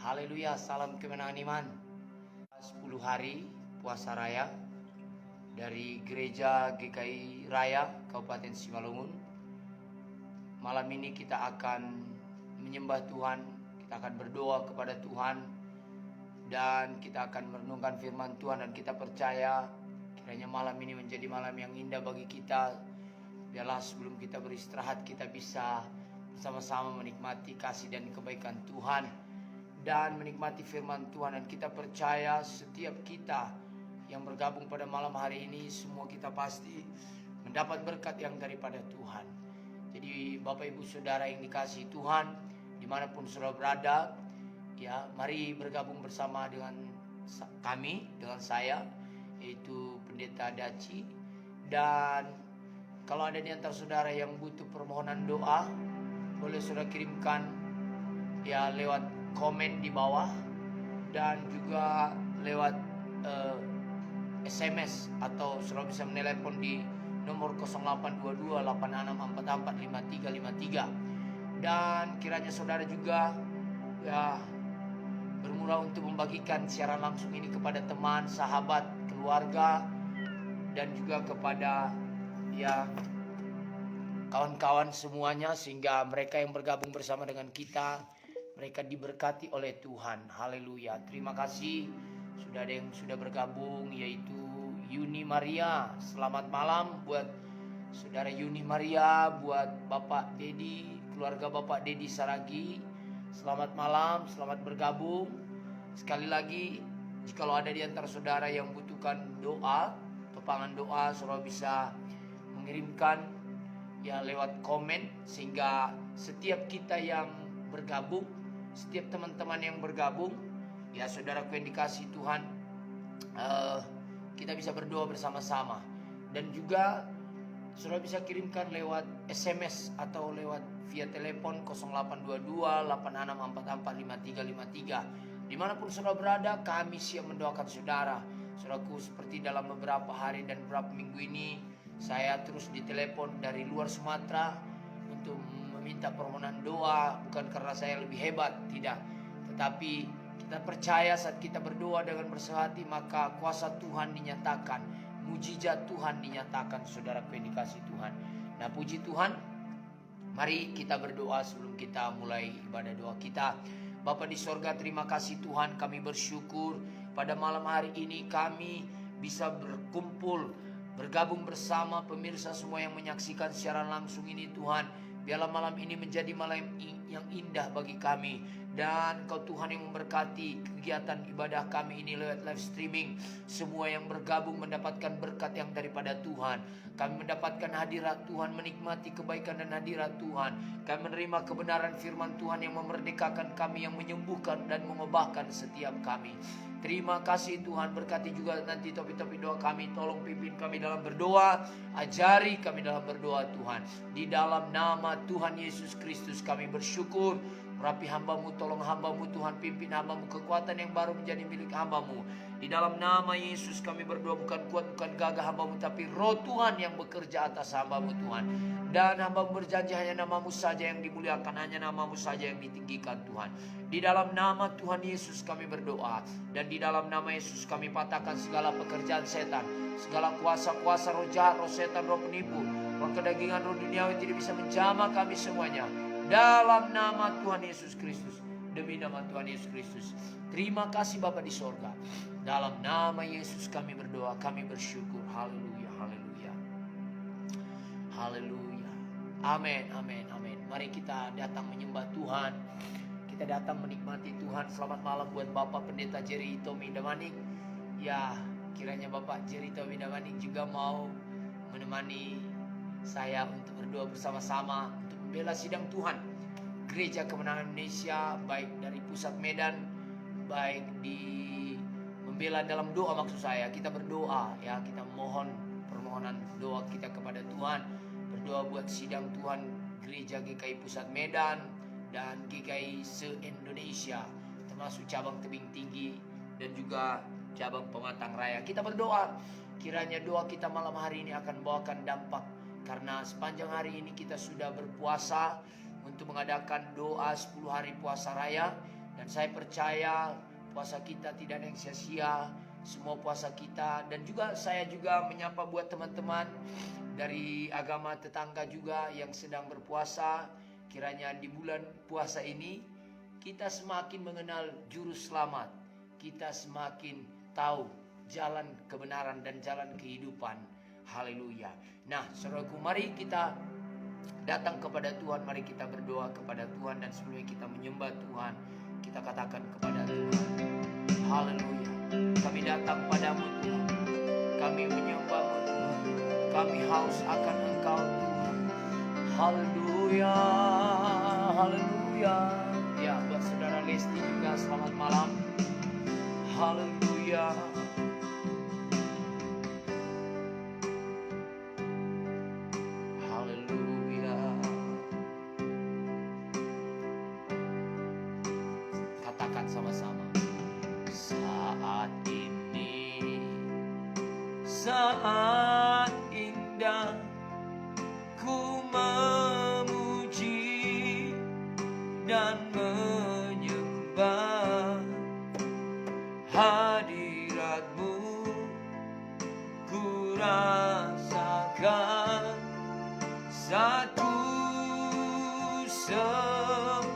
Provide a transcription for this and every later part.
Haleluya, salam kemenangan iman. 10 hari puasa raya dari Gereja GKI Raya Kabupaten Simalungun. Malam ini kita akan menyembah Tuhan, kita akan berdoa kepada Tuhan, dan kita akan merenungkan firman Tuhan. Dan kita percaya kiranya malam ini menjadi malam yang indah bagi kita. Biarlah sebelum kita beristirahat kita bisa bersama-sama menikmati kasih dan kebaikan Tuhan dan menikmati firman Tuhan. Dan kita percaya setiap kita yang bergabung pada malam hari ini, semua kita pasti mendapat berkat yang daripada Tuhan. Jadi Bapak Ibu Saudara yang dikasihi Tuhan, dimanapun saudara berada, ya mari bergabung bersama dengan kami, dengan saya, yaitu Pendeta Daci. Dan kalau ada di antara saudara yang butuh permohonan doa, boleh saudara kirimkan ya lewat komen di bawah, dan juga lewat SMS, atau saudara bisa menelepon di nomor 082286445353. Dan kiranya saudara juga ya bermula untuk membagikan siaran langsung ini kepada teman, sahabat, keluarga, dan juga kepada ya kawan-kawan semuanya, sehingga mereka yang bergabung bersama dengan kita, mereka diberkati oleh Tuhan. Haleluya. Terima kasih sudah ada yang sudah bergabung, yaitu Yuni Maria. Selamat malam buat saudara Yuni Maria, buat Bapak Dedi, keluarga Bapak Dedi Saragi. Selamat malam, selamat bergabung. Sekali lagi, jikalau ada di antara saudara yang butuhkan doa, topangan doa, saudara bisa mengirimkan ya lewat komen, sehingga setiap kita yang bergabung, setiap teman-teman yang bergabung, ya saudaraku yang dikasihi Tuhan, kita bisa berdoa bersama-sama. Dan juga saudara bisa kirimkan lewat SMS atau lewat via telepon 082286445353. Dimanapun saudara berada, kami siap mendoakan saudara. Saudaraku, seperti dalam beberapa hari dan beberapa minggu ini, saya terus ditelepon dari luar Sumatera untuk meminta permohonan doa. Bukan karena saya lebih hebat, tidak, tetapi kita percaya saat kita berdoa dengan bersehati, maka kuasa Tuhan dinyatakan, mujizat Tuhan dinyatakan, saudaraku yang dikasihi Tuhan. Nah, puji Tuhan, mari kita berdoa sebelum kita mulai ibadah doa kita. Bapa di sorga, terima kasih Tuhan, kami bersyukur pada malam hari ini kami bisa berkumpul, bergabung bersama pemirsa semua yang menyaksikan siaran langsung ini. Tuhan, biarlah malam ini menjadi malam yang indah bagi kami. Dan Kau Tuhan yang memberkati kegiatan ibadah kami ini lewat live streaming. Semua yang bergabung mendapatkan berkat yang daripada Tuhan. Kami mendapatkan hadirat Tuhan, menikmati kebaikan dan hadirat Tuhan. Kami menerima kebenaran firman Tuhan yang memerdekakan kami, yang menyembuhkan dan mengubahkan setiap kami. Terima kasih Tuhan, berkati juga nanti topik-topik doa kami. Tolong pimpin kami dalam berdoa, ajari kami dalam berdoa Tuhan. Di dalam nama Tuhan Yesus Kristus kami bersyukur. Rapi hamba-Mu, tolong hamba-Mu Tuhan, pimpin hamba-Mu, kekuatan yang baru menjadi milik hamba-Mu. Di dalam nama Yesus kami berdoa, bukan kuat, bukan gagah hamba-Mu, tapi Roh Tuhan yang bekerja atas hamba-Mu Tuhan. Dan hamba-Mu berjanji hanya nama-Mu saja yang dimuliakan, hanya nama-Mu saja yang ditinggikan Tuhan. Di dalam nama Tuhan Yesus kami berdoa, dan di dalam nama Yesus kami patahkan segala pekerjaan setan, segala kuasa-kuasa roh jahat, roh setan, roh penipu, roh kedagingan, roh duniawi tidak bisa menjamah kami semuanya. Dalam nama Tuhan Yesus Kristus, demi nama Tuhan Yesus Kristus. Terima kasih Bapa di sorga. Dalam nama Yesus kami berdoa, kami bersyukur. Haleluya, haleluya, haleluya. Amin, amin, amin. Mari kita datang menyembah Tuhan, kita datang menikmati Tuhan. Selamat malam buat Bapak Pendeta Jerry Tommy Damanik. Ya, kiranya Bapak Jerry Tommy Damanik juga mau menemani saya untuk berdoa bersama-sama untuk membela sidang Tuhan Gereja Kemenangan Indonesia, baik dari pusat Medan, baik di membela dalam doa. Maksud saya, kita berdoa ya, kita mohon permohonan doa kita kepada Tuhan, berdoa buat sidang Tuhan Gereja GKI Pusat Medan dan GKI se-Indonesia, termasuk cabang Tebing Tinggi dan juga cabang Pematang Raya. Kita berdoa kiranya doa kita malam hari ini akan membawakan dampak, karena sepanjang hari ini kita sudah berpuasa untuk mengadakan doa 10 hari puasa raya. Dan saya percaya puasa kita tidak ada yang sia-sia. Semua puasa kita, dan juga saya juga menyapa buat teman-teman dari agama tetangga juga yang sedang berpuasa. Kiranya di bulan puasa ini kita semakin mengenal juru selamat. Kita semakin tahu jalan kebenaran dan jalan kehidupan. Haleluya. Nah, saudaraku, mari kita datang kepada Tuhan. Mari kita berdoa kepada Tuhan. Dan sebelum kita menyembah Tuhan, kita katakan kepada Tuhan, haleluya. Kami datang padamu Tuhan. Kami menyembahmu Tuhan. Kami haus akan Engkau Tuhan. Haleluya. Haleluya. Ya, buat saudara Lesti juga selamat malam. Haleluya. Haleluya. Katakan sama-sama. Saat ini, saat indah, ku memuji dan menyembah hadirat-Mu. Ku rasakan satu sembahkan.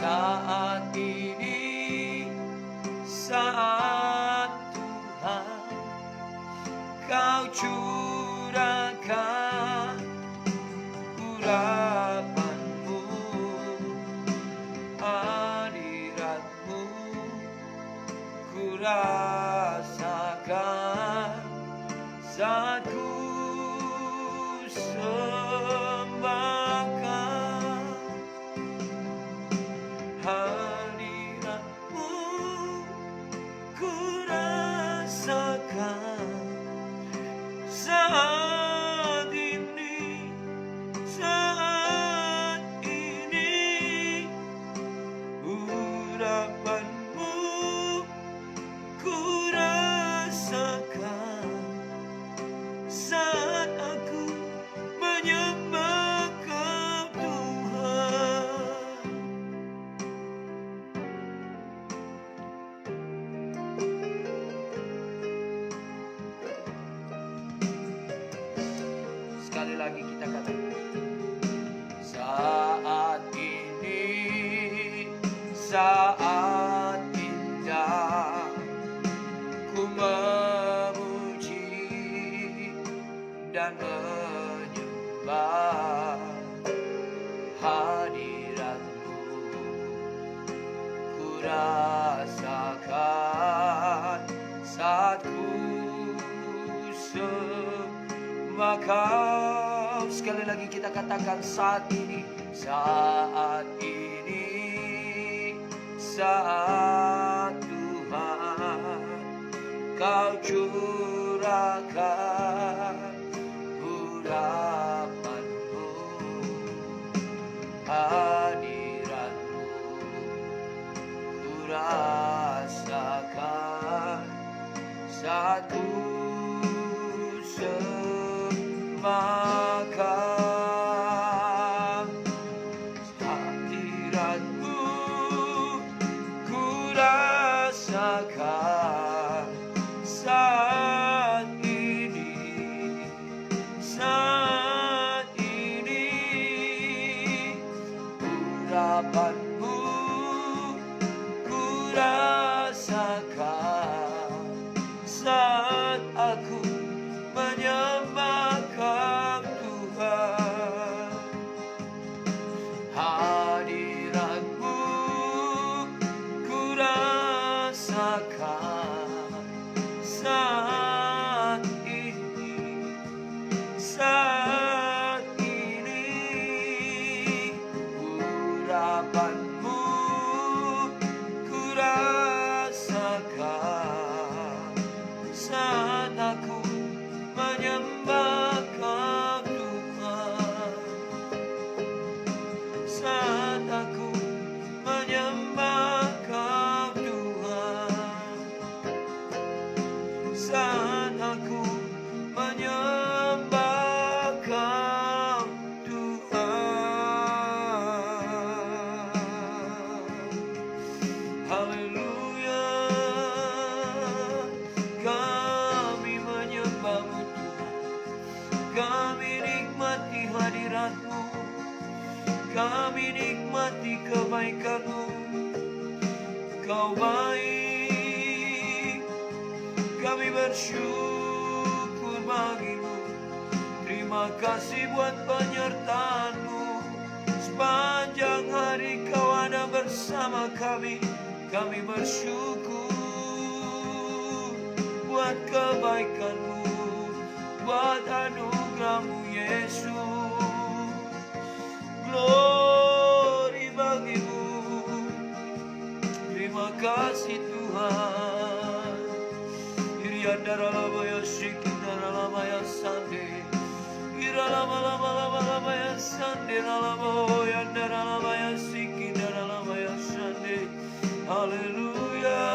Saat ini, saat Tuhan Kau curahkan urapan-Mu, hadirat-Mu, ku rasakan saat ku sembahkan hadirat-Mu, ku rasakan saat ini, saat ini, urapan-Mu ku rasakan saat aku menyembah Kau Tuhan. Sekali lagi kita katakan, saat ini, saat indah, ku memuji dan menyembah hadirat-Mu. Ku rasakan saat ku sembah Kau. Sekali lagi kita katakan, saat ini, saat ini, saat Tuhan Kau curahkan urapan-Mu, hadirat-Mu, ku rasakan saat ku sembahkan hadirat-Mu, ku rasakan saat ini, saat ini, urapan-Mu, ku rasakan saat aku menyembah Kau Tuhan. Hadirat-Mu, ku rasakan saat ini, saat ini, urapan kami nikmati kebaikan-Mu. Kau baik, kami bersyukur bagi-Mu. Terima kasih buat penyertaan-Mu. Sepanjang hari Kau ada bersama kami. Kami bersyukur buat kebaikan-Mu, buat anugerah-Mu Yesus. Glory bagi-Mu. Terima kasih Tuhan. Iriandara labaya shikindara labaya sande. Iralama lama lama lama ya sande lalabo yandara labaya shikindara labaya sande. Haleluya.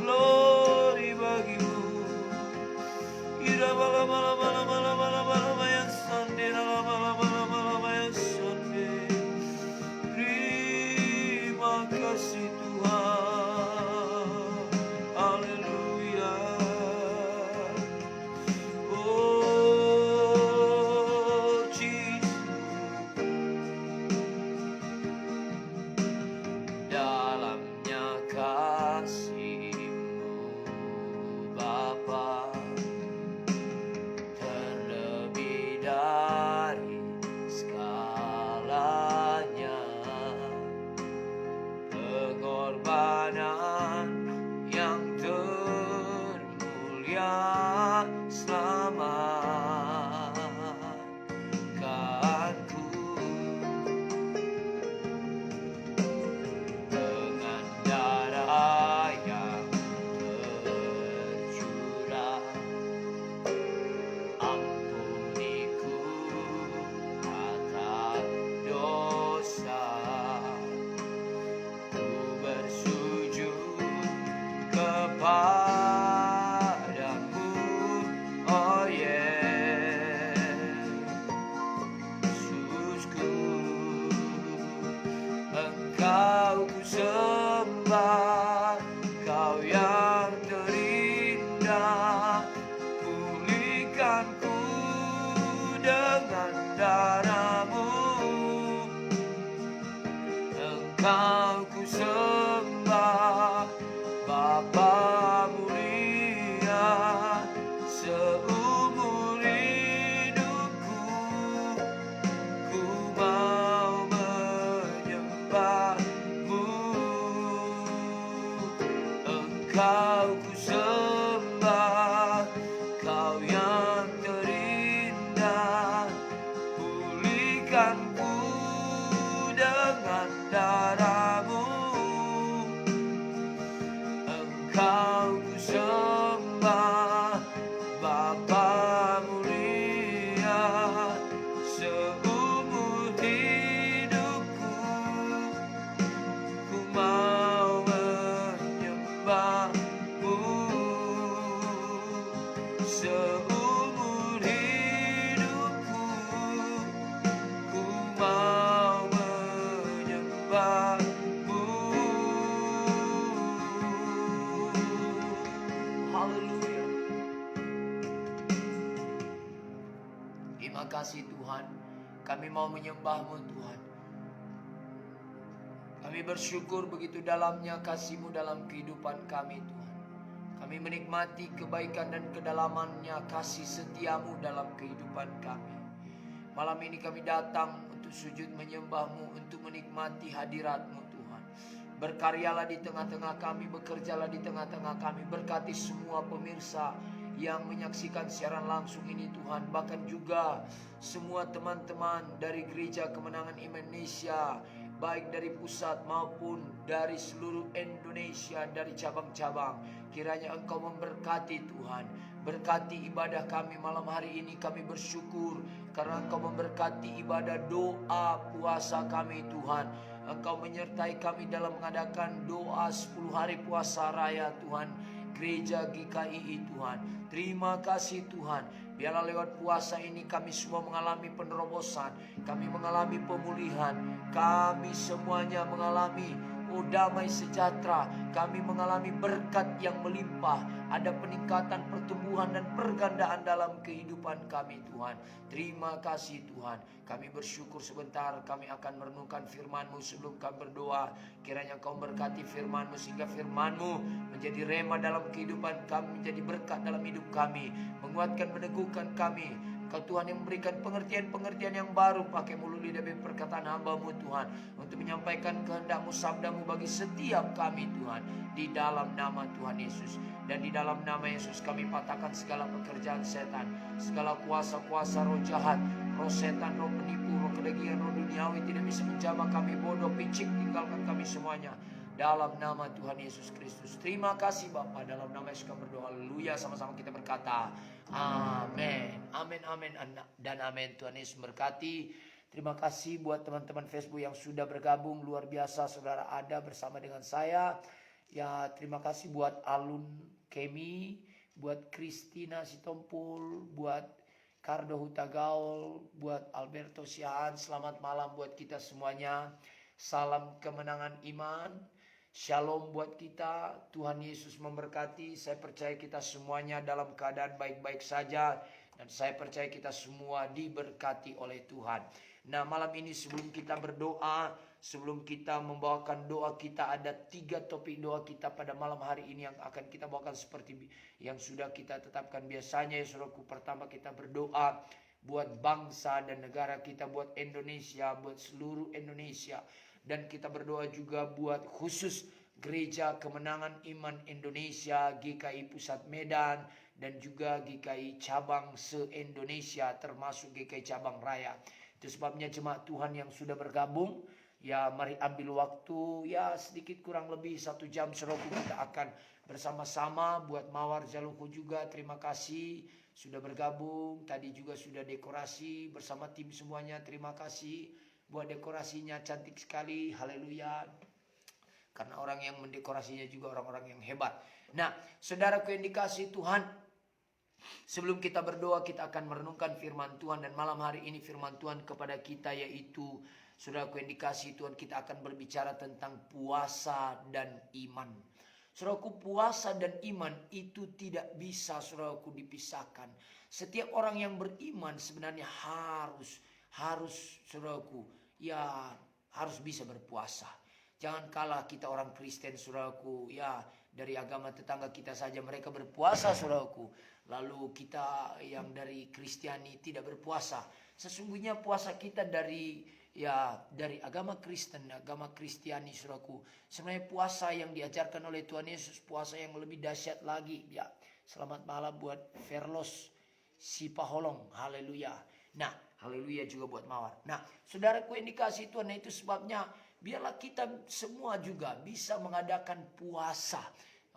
Glory bagi-Mu. Iralama lama lama lama lama lama lama ya sande lalama lama lama lama ya sande. Terima kasih Tuhan. Haleluya. Oh Jesus, dalamnya kasih-Mu Bapa, terlebih dari segalanya, pengorbanan yang termulia selamatkanku. Dengan darah yang tercurah, ampuniku akan dosa. Ku bersujud kepada-Mu, oh Yesusku. Engkau ku sembah, Kau yang terindah. Pulihkanku dengan darah-Mu. Engkau ku sembah, Bapa mulia. Seumur hidupku ku mau menyembah-Mu. Engkau ku sembah, Kau yang terindah. Pulihkanku dengan darah-Mu. Engkau ku sembah, Bapa mulia. Seumur hidupku ku mau menyembah-Mu. Seumur hidupku ku mau menyembah-Mu. Haleluya. Terima kasih Tuhan. Kami mau menyembah-Mu Tuhan. Kami bersyukur begitu dalamnya kasih-Mu dalam kehidupan kami Tuhan. Kami menikmati kebaikan dan kedalamannya kasih setia-Mu dalam kehidupan kami. Malam ini kami datang untuk sujud menyembah-Mu, untuk menikmati hadirat-Mu Tuhan. Berkaryalah di tengah-tengah kami, bekerjalah di tengah-tengah kami. Berkati semua pemirsa yang menyaksikan siaran langsung ini Tuhan. Bahkan juga semua teman-teman dari Gereja Kemenangan Indonesia, baik dari pusat maupun dari seluruh Indonesia, dari cabang-cabang. Kiranya Engkau memberkati Tuhan. Berkati ibadah kami malam hari ini. Kami bersyukur karena Engkau memberkati ibadah doa puasa kami Tuhan. Engkau menyertai kami dalam mengadakan doa 10 hari puasa raya Tuhan, Gereja GKI Tuhan. Terima kasih Tuhan. Biarlah lewat puasa ini kami semua mengalami penerobosan, kami mengalami pemulihan, kami semuanya mengalami Oh damai sejahtera, kami mengalami berkat yang melimpah. Ada peningkatan, pertumbuhan dan pergandaan dalam kehidupan kami Tuhan. Terima kasih Tuhan. Kami bersyukur sebentar kami akan merenungkan firman-Mu sebelum kami berdoa. Kiranya Kau berkati firman-Mu sehingga firman-Mu menjadi rema dalam kehidupan kami, menjadi berkat dalam hidup kami, menguatkan, meneguhkan kami. Kau Tuhan yang memberikan pengertian-pengertian yang baru pakai mulut lidah dan perkataan hamba-Mu Tuhan, untuk menyampaikan kehendak-Mu, sabda-Mu bagi setiap kami Tuhan, di dalam nama Tuhan Yesus. Dan di dalam nama Yesus kami patahkan segala pekerjaan setan, segala kuasa-kuasa roh jahat, roh setan, roh penipu, roh kedagingan, roh duniawi tidak bisa menjamah kami, bodoh, picik, tinggalkan kami semuanya. Dalam nama Tuhan Yesus Kristus. Terima kasih Bapa. Dalam nama Yesus kami berdoa. Haleluya. Sama-sama kita berkata amin. Amin, amin dan amin. Tuhan Yesus berkati. Terima kasih buat teman-teman Facebook yang sudah bergabung. Luar biasa saudara ada bersama dengan saya. Ya, terima kasih buat Alun Kemi, buat Kristina Sitompul, buat Kardo Hutagaul, buat Alberto Siaan. Selamat malam buat kita semuanya. Salam kemenangan iman. Shalom buat kita. Tuhan Yesus memberkati. Saya percaya kita semuanya dalam keadaan baik-baik saja. Dan saya percaya kita semua diberkati oleh Tuhan. Nah, malam ini sebelum kita berdoa, sebelum kita membawakan doa kita, ada 3 topik doa kita pada malam hari ini yang akan kita bawakan seperti yang sudah kita tetapkan biasanya. Ya saudaraku, pertama kita berdoa buat bangsa dan negara kita, buat Indonesia, buat seluruh Indonesia. Dan kita berdoa juga buat khusus Gereja Kemenangan Iman Indonesia, GKI Pusat Medan, dan juga GKI Cabang se-Indonesia, termasuk GKI Cabang Raya. Itu sebabnya jemaat Tuhan yang sudah bergabung, ya mari ambil waktu, ya sedikit kurang lebih 1 jam seroku kita akan bersama-sama. Buat Mawar Jaluku juga terima kasih sudah bergabung. Tadi juga sudah dekorasi bersama tim semuanya, terima kasih. Buat dekorasinya cantik sekali, haleluya. Karena orang yang mendekorasinya juga orang-orang yang hebat. Nah, saudaraku yang dikasihi Tuhan, sebelum kita berdoa kita akan merenungkan firman Tuhan. Dan malam hari ini firman Tuhan kepada kita yaitu, saudaraku yang dikasihi Tuhan, kita akan berbicara tentang puasa dan iman. Saudaraku, puasa dan iman itu tidak bisa saudaraku dipisahkan. Setiap orang yang beriman sebenarnya harus saudaraku, ya harus bisa berpuasa. Jangan kalah kita orang Kristen saudaraku, ya dari agama tetangga kita saja mereka berpuasa saudaraku. Lalu kita yang dari Kristiani tidak berpuasa. Sesungguhnya puasa kita dari agama Kristen, agama Kristiani saudaraku. Sebenarnya puasa yang diajarkan oleh Tuhan Yesus, puasa yang lebih dahsyat lagi. Ya, selamat malam buat Verlos Sipaholong, haleluya. Nah, haleluya juga buat Mawar. Nah, saudaraku yang dikasihi Tuhan, itu sebabnya biarlah kita semua juga bisa mengadakan puasa.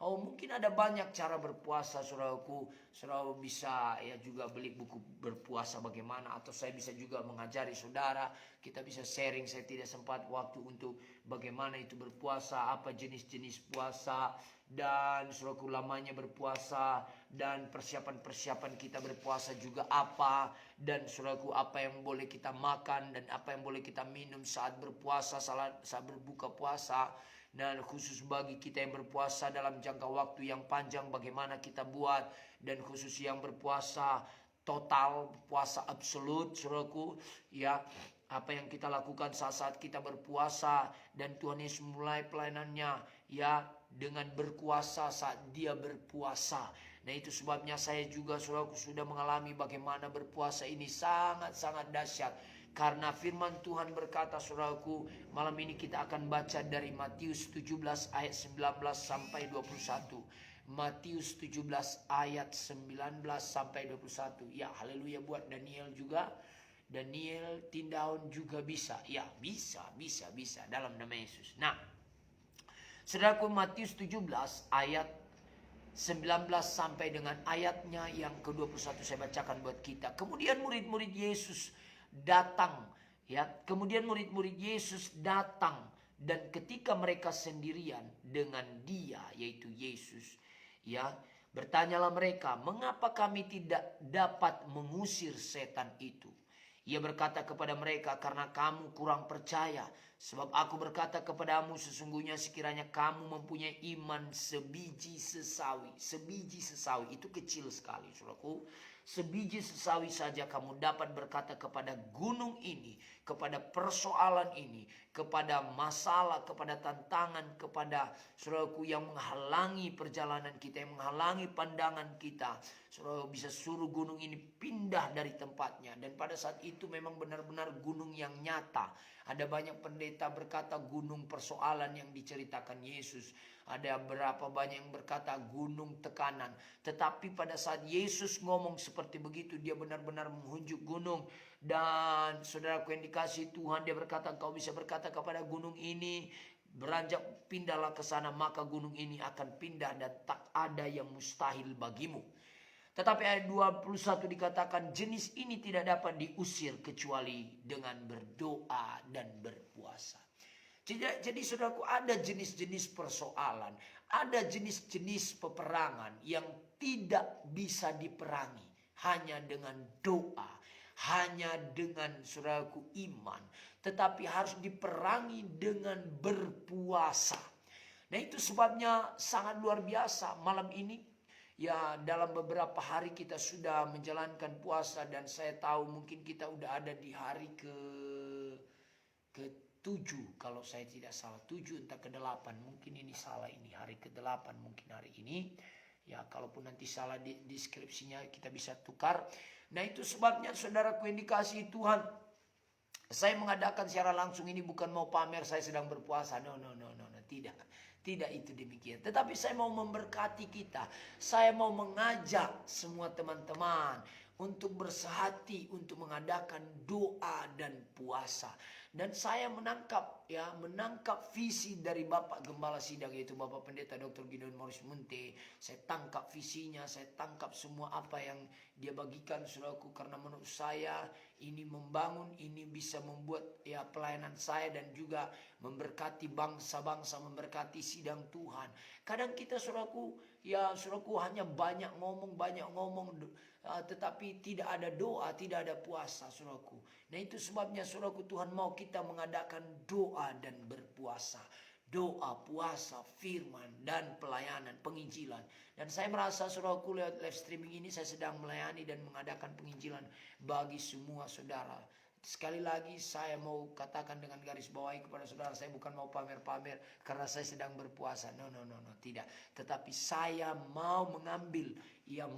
Oh, mungkin ada banyak cara berpuasa, saudaraku. Saudara bisa ya juga beli buku berpuasa bagaimana, atau saya bisa juga mengajari saudara. Kita bisa sharing, saya tidak sempat waktu untuk bagaimana itu berpuasa, apa jenis-jenis puasa, dan saudaraku lamanya berpuasa, dan persiapan-persiapan kita berpuasa juga apa, dan saudaraku apa yang boleh kita makan dan apa yang boleh kita minum saat berpuasa, saat berbuka puasa. Dan khusus bagi kita yang berpuasa dalam jangka waktu yang panjang bagaimana kita buat. Dan khusus yang berpuasa total, puasa absolut saudaraku, ya apa yang kita lakukan saat-saat kita berpuasa. Dan Tuhan Yesus mulai pelayanannya ya dengan berkuasa saat dia berpuasa. Nah, itu sebabnya saya juga saudaraku sudah mengalami bagaimana berpuasa ini sangat-sangat dahsyat. Karena firman Tuhan berkata saudaraku, malam ini kita akan baca dari Matius 17 ayat 19 sampai 21. Matius 17 ayat 19 sampai 21. Ya, haleluya buat Daniel juga. Daniel Tindaun juga bisa. Ya, bisa dalam nama Yesus. Nah, saudaraku, Matius 17 ayat 19 sampai dengan ayatnya yang ke-21 saya bacakan buat kita. Kemudian murid-murid Yesus datang, ya. Kemudian murid-murid Yesus datang, dan ketika mereka sendirian dengan dia, yaitu Yesus, ya, bertanyalah mereka, mengapa kami tidak dapat mengusir setan itu? Ia berkata kepada mereka, karena kamu kurang percaya. Sebab aku berkata kepadamu, sesungguhnya sekiranya kamu mempunyai iman sebiji sesawi. Sebiji sesawi itu kecil sekali, saudaraku. Sebiji sesawi saja kamu dapat berkata kepada gunung ini, kepada persoalan ini, kepada masalah, kepada tantangan, kepada saudaraku yang menghalangi perjalanan kita, yang menghalangi pandangan kita. Saudara bisa suruh gunung ini pindah dari tempatnya. Dan pada saat itu memang benar-benar gunung yang nyata. Ada banyak pendeta berkata gunung persoalan yang diceritakan Yesus. Ada berapa banyak yang berkata gunung tekanan. Tetapi pada saat Yesus ngomong seperti begitu, dia benar-benar menghunjuk gunung. Dan saudaraku yang dikasihi Tuhan, dia berkata, kau bisa berkata kepada gunung ini, beranjak pindahlah ke sana, maka gunung ini akan pindah dan tak ada yang mustahil bagimu. Tetapi ayat 21 dikatakan jenis ini tidak dapat diusir kecuali dengan berdoa dan berpuasa. Jadi saudaraku, ada jenis-jenis persoalan, ada jenis-jenis peperangan yang tidak bisa diperangi hanya dengan doa, hanya dengan saudaraku iman, tetapi harus diperangi dengan berpuasa. Nah itu sebabnya sangat luar biasa malam ini. Ya dalam beberapa hari kita sudah menjalankan puasa dan saya tahu mungkin kita udah ada di hari ke-7 kalau saya tidak salah, 7 entah ke-8, mungkin ini salah, ini hari ke-8 mungkin hari ini. Ya kalaupun nanti salah di deskripsinya kita bisa tukar. Nah itu sebabnya saudaraku yang dikasihi Tuhan, saya mengadakan secara langsung ini bukan mau pamer saya sedang berpuasa. No, tidak. Tidak itu demikian. Tetapi saya mau memberkati kita. Saya mau mengajak semua teman-teman untuk bersehati untuk mengadakan doa dan puasa. Dan saya menangkap visi dari Bapak Gembala Sidang, yaitu Bapak Pendeta Dr. Gideon Morris Munte. Saya tangkap visinya, saya tangkap semua apa yang dia bagikan saudaraku, karena menurut saya ini membangun, ini bisa membuat pelayanan saya dan juga memberkati bangsa-bangsa, memberkati sidang Tuhan. Kadang kita saudaraku hanya banyak ngomong, tetapi tidak ada doa, tidak ada puasa saudaraku. Nah itu sebabnya saudaraku, Tuhan mau kita mengadakan doa dan berpuasa. Doa, puasa, firman, dan pelayanan, penginjilan. Dan saya merasa saudaraku lewat live streaming ini saya sedang melayani dan mengadakan penginjilan bagi semua saudara. Sekali lagi saya mau katakan dengan garis bawahi kepada saudara, saya bukan mau pamer-pamer karena saya sedang berpuasa. No, tidak. Tetapi saya mau mengambil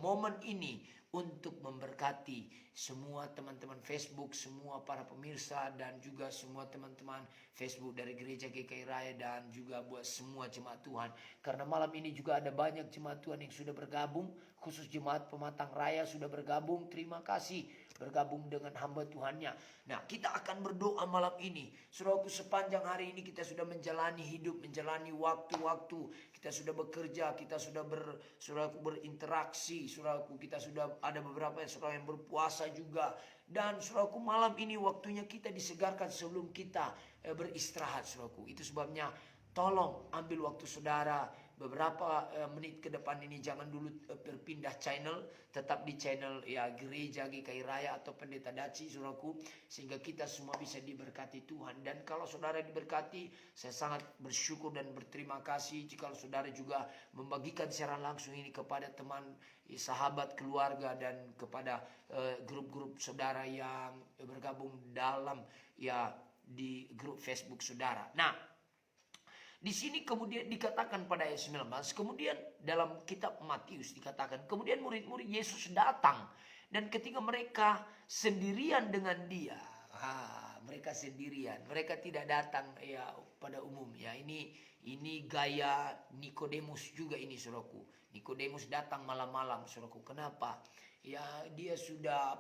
momen ini untuk memberkati semua teman-teman Facebook, semua para pemirsa dan juga semua teman-teman Facebook dari Gereja GKI Raya dan juga buat semua jemaat Tuhan. Karena malam ini juga ada banyak jemaat Tuhan yang sudah bergabung, khusus jemaat Pematang Raya sudah bergabung. Terima kasih bergabung dengan hamba Tuhannya. Nah, kita akan berdoa malam ini. Saudaraku, sepanjang hari ini kita sudah menjalani hidup, menjalani waktu-waktu. Kita sudah bekerja, kita sudah berinteraksi. Saudaraku, kita sudah ada beberapa saudara yang berpuasa juga. Dan saudaraku, malam ini waktunya kita disegarkan sebelum kita beristirahat, saudaraku. Itu sebabnya tolong ambil waktu saudara beberapa menit ke depan ini, jangan dulu berpindah channel, tetap di channel Gereja GKI Raya atau Pendeta Daci, saudaraku, sehingga kita semua bisa diberkati Tuhan. Dan kalau saudara diberkati, saya sangat bersyukur dan berterima kasih jika saudara juga membagikan siaran langsung ini kepada teman, sahabat, keluarga, dan kepada grup-grup saudara yang bergabung dalam di grup Facebook saudara. Nah, di sini kemudian dikatakan pada ayat 19, kemudian dalam kitab Matius dikatakan, kemudian murid-murid Yesus datang dan ketika mereka sendirian dengan dia, mereka sendirian, mereka tidak datang pada umumnya. Ini gaya Nikodemus juga ini, saudaraku. Nikodemus datang malam-malam, saudaraku. Kenapa? Dia sudah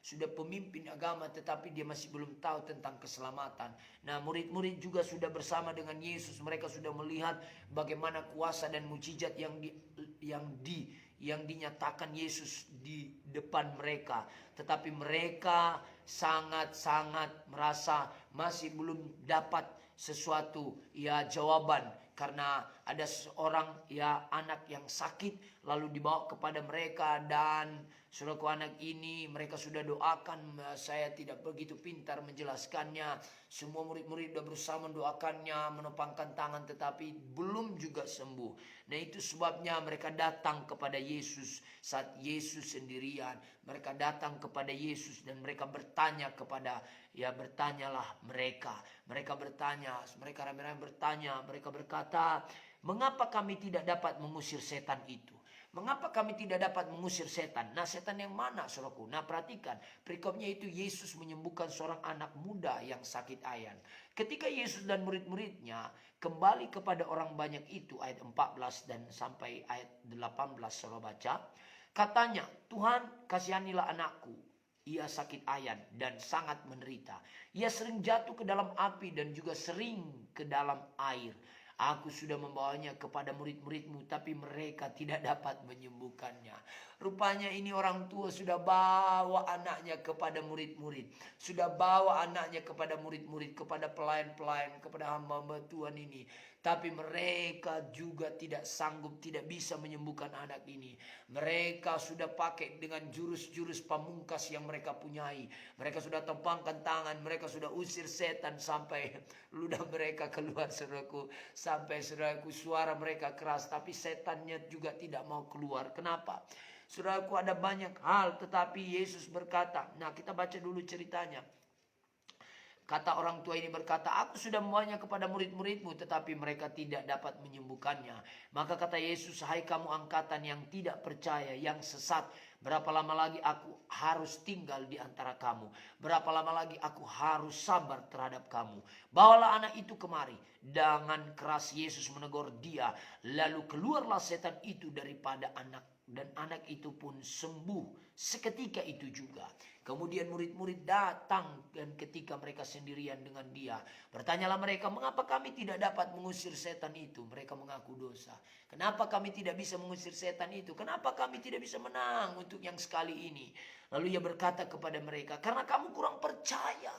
sudah pemimpin agama, tetapi dia masih belum tahu tentang keselamatan. Nah, murid-murid juga sudah bersama dengan Yesus. Mereka sudah melihat bagaimana kuasa dan mukjizat yang dinyatakan Yesus di depan mereka. Tetapi mereka sangat-sangat merasa masih belum dapat sesuatu jawaban, karena ada seorang anak yang sakit lalu dibawa kepada mereka, dan saudaraku anak ini mereka sudah doakan, saya tidak begitu pintar menjelaskannya. Semua murid-murid sudah berusaha mendoakannya, menopangkan tangan, tetapi belum juga sembuh. Nah itu sebabnya mereka datang kepada Yesus saat Yesus sendirian. Mereka datang kepada Yesus dan mereka bertanya bertanyalah mereka. Mereka bertanya, mereka ramai-ramai bertanya, mereka berkata, mengapa kami tidak dapat mengusir setan itu? Mengapa kami tidak dapat mengusir setan? Nah setan yang mana saudaraku? Nah perhatikan perikopnya itu, Yesus menyembuhkan seorang anak muda yang sakit ayan. Ketika Yesus dan murid-muridnya kembali kepada orang banyak itu, ayat 14 dan sampai ayat 18 saudara baca. Katanya, Tuhan kasihanilah anakku. Ia sakit ayan dan sangat menderita. Ia sering jatuh ke dalam api dan juga sering ke dalam air. Aku sudah membawanya kepada murid-muridmu, tapi mereka tidak dapat menyembuhkannya. Rupanya ini orang tua sudah bawa anaknya kepada murid-murid. Sudah bawa anaknya kepada murid-murid, kepada pelayan-pelayan, kepada hamba-hamba Tuhan ini. Tapi mereka juga tidak sanggup, tidak bisa menyembuhkan anak ini. Mereka sudah pakai dengan jurus-jurus pamungkas yang mereka punyai. Mereka sudah tempangkan tangan, mereka sudah usir setan sampai ludah mereka keluar saudaraku. Sampai saudaraku suara mereka keras, tapi setannya juga tidak mau keluar. Kenapa? Saudaraku ada banyak hal, tetapi Yesus berkata, nah kita baca dulu ceritanya. Kata orang tua ini berkata, aku sudah membawanya kepada murid-muridmu, tetapi mereka tidak dapat menyembuhkannya. Maka kata Yesus, hai kamu angkatan yang tidak percaya, yang sesat. Berapa lama lagi aku harus tinggal di antara kamu? Berapa lama lagi aku harus sabar terhadap kamu? Bawalah anak itu kemari. Dengan keras Yesus menegur dia. Lalu keluarlah setan itu daripada anak. Dan anak itu pun sembuh seketika itu juga. Kemudian murid-murid datang, dan ketika mereka sendirian dengan dia, bertanyalah mereka, mengapa kami tidak dapat mengusir setan itu? Mereka mengaku dosa. Kenapa kami tidak bisa mengusir setan itu? Kenapa kami tidak bisa menang untuk yang sekali ini? Lalu ia berkata kepada mereka, karena kamu kurang percaya.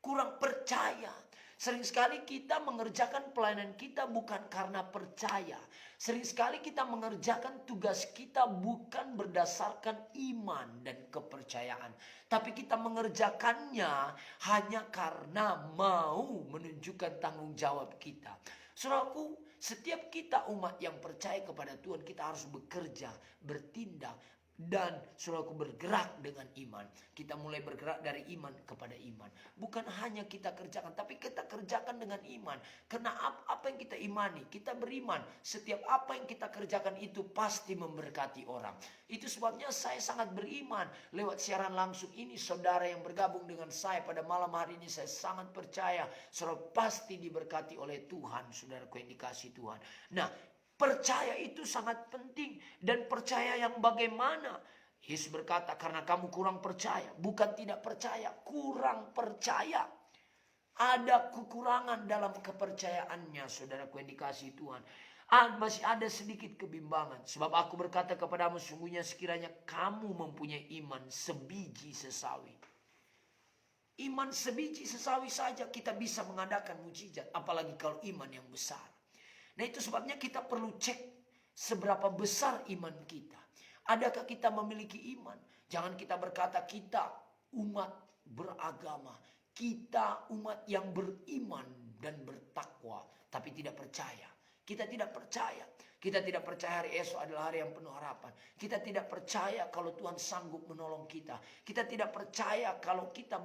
Kurang percaya. Sering sekali kita mengerjakan pelayanan kita bukan karena percaya. Sering sekali kita mengerjakan tugas kita bukan berdasarkan iman dan kepercayaan. Tapi kita mengerjakannya hanya karena mau menunjukkan tanggung jawab kita. Saudaraku, setiap kita umat yang percaya kepada Tuhan, kita harus bekerja, bertindak, dan saudaraku bergerak dengan iman. Kita mulai bergerak dari iman kepada iman. Bukan hanya kita kerjakan, tapi kita kerjakan dengan iman. Karena apa yang kita imani, kita beriman. Setiap apa yang kita kerjakan itu pasti memberkati orang. Itu sebabnya saya sangat beriman. Lewat siaran langsung ini, saudara yang bergabung dengan saya pada malam hari ini, saya sangat percaya saudara pasti diberkati oleh Tuhan, saudaraku yang dikasihi Tuhan. Nah, percaya itu sangat penting. Dan percaya yang bagaimana? Yesus berkata, karena kamu kurang percaya. Bukan tidak percaya, kurang percaya. Ada kekurangan dalam kepercayaannya, saudaraku yang dikasihi Tuhan. Masih ada sedikit kebimbangan. Sebab aku berkata kepadamu, sungguhnya sekiranya kamu mempunyai iman sebiji sesawi. Iman sebiji sesawi saja kita bisa mengadakan mujizat. Apalagi kalau iman yang besar. Nah itu sebabnya kita perlu cek seberapa besar iman kita. Adakah kita memiliki iman? Jangan kita berkata kita umat beragama. Kita umat yang beriman dan bertakwa. Tapi tidak percaya. Kita tidak percaya. Kita tidak percaya hari esok adalah hari yang penuh harapan. Kita tidak percaya kalau Tuhan sanggup menolong kita. Kita tidak percaya kalau kita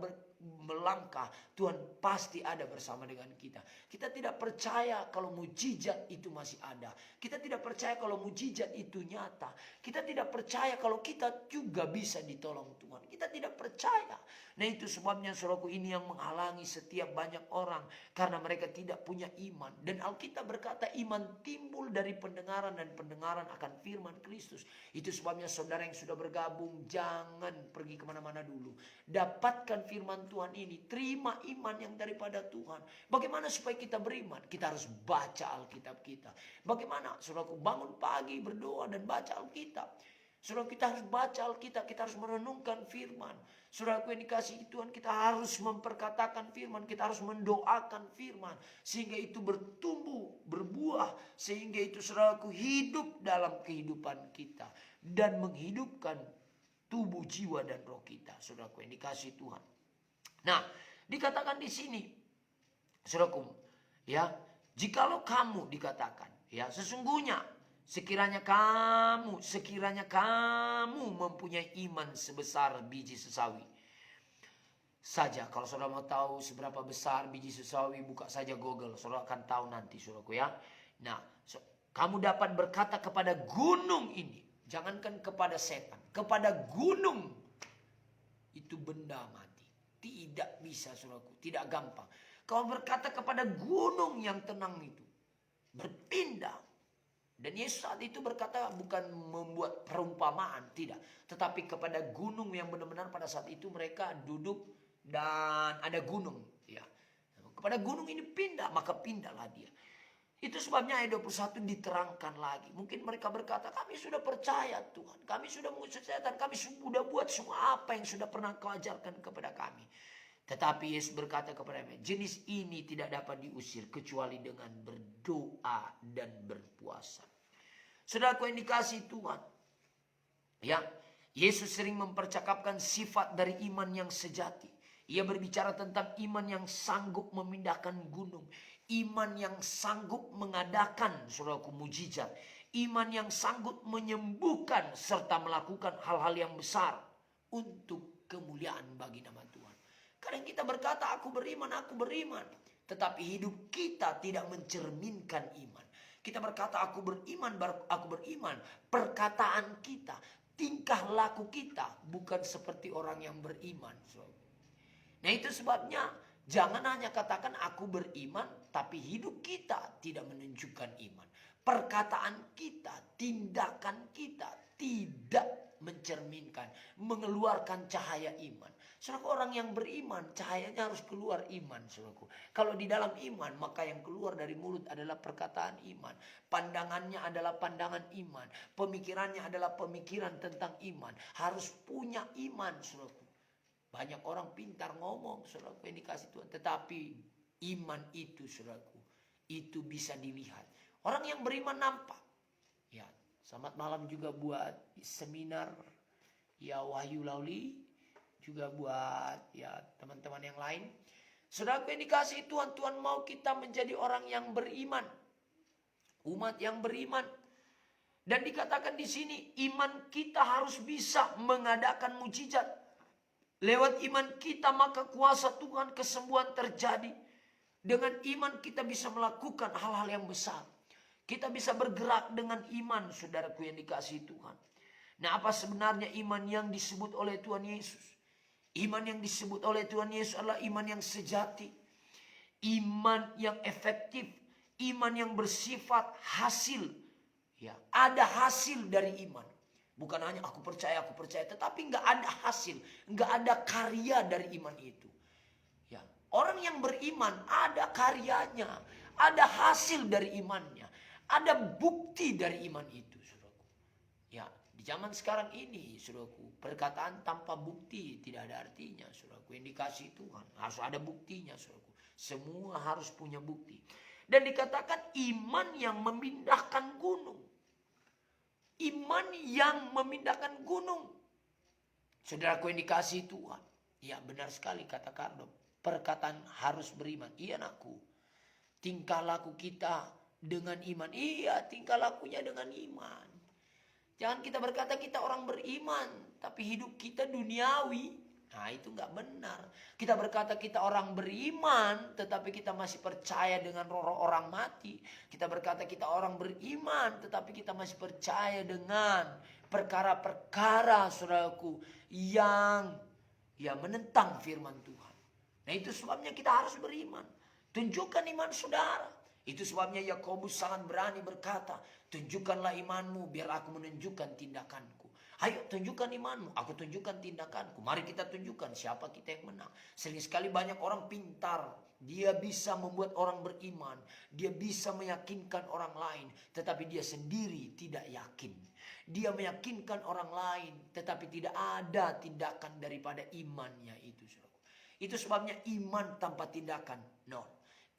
melangkah, Tuhan pasti ada bersama dengan kita. Kita tidak percaya kalau mujizat itu masih ada. Kita tidak percaya kalau mujizat itu nyata. Kita tidak percaya kalau kita juga bisa ditolong Tuhan. Kita tidak percaya. Nah itu sebabnya saudaraku ini yang menghalangi setiap banyak orang. Karena mereka tidak punya iman. Dan Alkitab berkata iman timbul dari pendengaran, dan pendengaran akan firman Kristus. Itu sebabnya saudara yang sudah bergabung, jangan pergi kemana-mana dulu. Dapatkan firman Tuhan ini. Terima iman yang daripada Tuhan. Bagaimana supaya kita beriman? Kita harus baca Alkitab kita. Bagaimana? Saudaraku bangun pagi berdoa dan baca Alkitab. Saudara kita harus baca Alkitab. Kita harus merenungkan firman. Saudaraku yang dikasihi Tuhan, kita harus memperkatakan firman, kita harus mendoakan firman. Sehingga itu bertumbuh, berbuah. Sehingga itu saudaraku hidup dalam kehidupan kita. Dan menghidupkan tubuh, jiwa, dan roh kita. Saudaraku yang dikasihi Tuhan. Nah, dikatakan di sini, saudaraku, ya, jikalau kamu dikatakan, ya, sesungguhnya sekiranya kamu mempunyai iman sebesar biji sesawi saja. Kalau saudara mau tahu seberapa besar biji sesawi, buka saja Google. Saudara akan tahu nanti, saudaraku ya. Nah, kamu dapat berkata kepada gunung ini, jangankan kepada setan, kepada gunung, itu benda mati. Tidak bisa, saudaraku, tidak gampang. Kau berkata kepada gunung yang tenang itu, berpindah. Dan Yesus saat itu berkata bukan membuat perumpamaan, tidak. Tetapi kepada gunung yang benar-benar pada saat itu mereka duduk dan ada gunung. Ya. Kepada gunung ini pindah, maka pindahlah dia. Itu sebabnya ayat 21 diterangkan lagi. Mungkin mereka berkata, kami sudah percaya Tuhan. Kami sudah mengusir setan. Kami sudah buat semua apa yang sudah pernah Kau ajarkan kepada kami. Tetapi Yesus berkata kepada mereka, jenis ini tidak dapat diusir kecuali dengan berdoa dan berpuasa. Saudaraku yang dikasihi Tuhan, ya, Yesus sering mempercakapkan sifat dari iman yang sejati. Ia berbicara tentang iman yang sanggup memindahkan gunung, iman yang sanggup mengadakan, saudaraku, mujizat, iman yang sanggup menyembuhkan serta melakukan hal-hal yang besar untuk kemuliaan bagi nama Tuhan. Kadang kita berkata, aku beriman. Tetapi hidup kita tidak mencerminkan iman. Kita berkata, aku beriman. Perkataan kita, tingkah laku kita bukan seperti orang yang beriman. Nah, itu sebabnya jangan hanya katakan aku beriman, tapi hidup kita tidak menunjukkan iman. Perkataan kita, tindakan kita tidak mencerminkan, mengeluarkan cahaya iman. Saudaraku, orang yang beriman, cahayanya harus keluar iman, saudaraku. Kalau di dalam iman, maka yang keluar dari mulut adalah perkataan iman. Pandangannya adalah pandangan iman. Pemikirannya adalah pemikiran tentang iman. Harus punya iman, saudaraku. Banyak orang pintar ngomong, saudaraku, yang dikasih Tuhan. Tetapi iman itu, saudaraku, itu bisa dilihat. Orang yang beriman nampak. Ya, selamat malam juga buat seminar ya Wahyu Lauli, juga buat ya teman-teman yang lain. Saudaraku yang dikasihi Tuhan, Tuhan mau kita menjadi orang yang beriman, umat yang beriman. Dan dikatakan di sini, iman kita harus bisa mengadakan mujizat. Lewat iman kita maka kuasa Tuhan, kesembuhan terjadi. Dengan iman kita bisa melakukan hal-hal yang besar. Kita bisa bergerak dengan iman, saudaraku yang dikasihi Tuhan. Nah, apa sebenarnya iman yang disebut oleh Tuhan Yesus? Iman yang disebut oleh Tuhan Yesus adalah iman yang sejati. Iman yang efektif. Iman yang bersifat hasil. Ya, ada hasil dari iman. Bukan hanya aku percaya, tetapi nggak ada hasil, nggak ada karya dari iman itu. Ya, orang yang beriman ada karyanya, ada hasil dari imannya, ada bukti dari iman itu, saudaraku. Ya, di zaman sekarang ini, saudaraku, perkataan tanpa bukti tidak ada artinya, saudaraku. Yang dikasih Tuhan harus ada buktinya, saudaraku. Semua harus punya bukti. Dan dikatakan iman yang memindahkan gunung. Iman yang memindahkan gunung. Saudaraku yang dikasihi Tuhan. Ya, benar sekali kata Kardo. Perkataan harus beriman. Iya, anakku. Tingkah laku kita dengan iman. Iya, tingkah lakunya dengan iman. Jangan kita berkata kita orang beriman, tapi hidup kita duniawi. Nah, itu nggak benar. Kita berkata kita orang beriman, tetapi kita masih percaya dengan roh-roh orang mati. Kita berkata kita orang beriman, tetapi kita masih percaya dengan perkara-perkara, saudaraku, yang menentang firman Tuhan. Nah, itu sebabnya kita harus beriman. Tunjukkan iman saudara. Itu sebabnya Yakobus sangat berani berkata, tunjukkanlah imanmu biar aku menunjukkan tindakanku. Ayo tunjukkan imanmu, aku tunjukkan tindakanku. Mari kita tunjukkan siapa kita yang menang. Sering sekali banyak orang pintar. Dia bisa membuat orang beriman. Dia bisa meyakinkan orang lain. Tetapi dia sendiri tidak yakin. Dia meyakinkan orang lain, tetapi tidak ada tindakan daripada imannya itu, saudaraku. Itu sebabnya iman tanpa tindakan nol.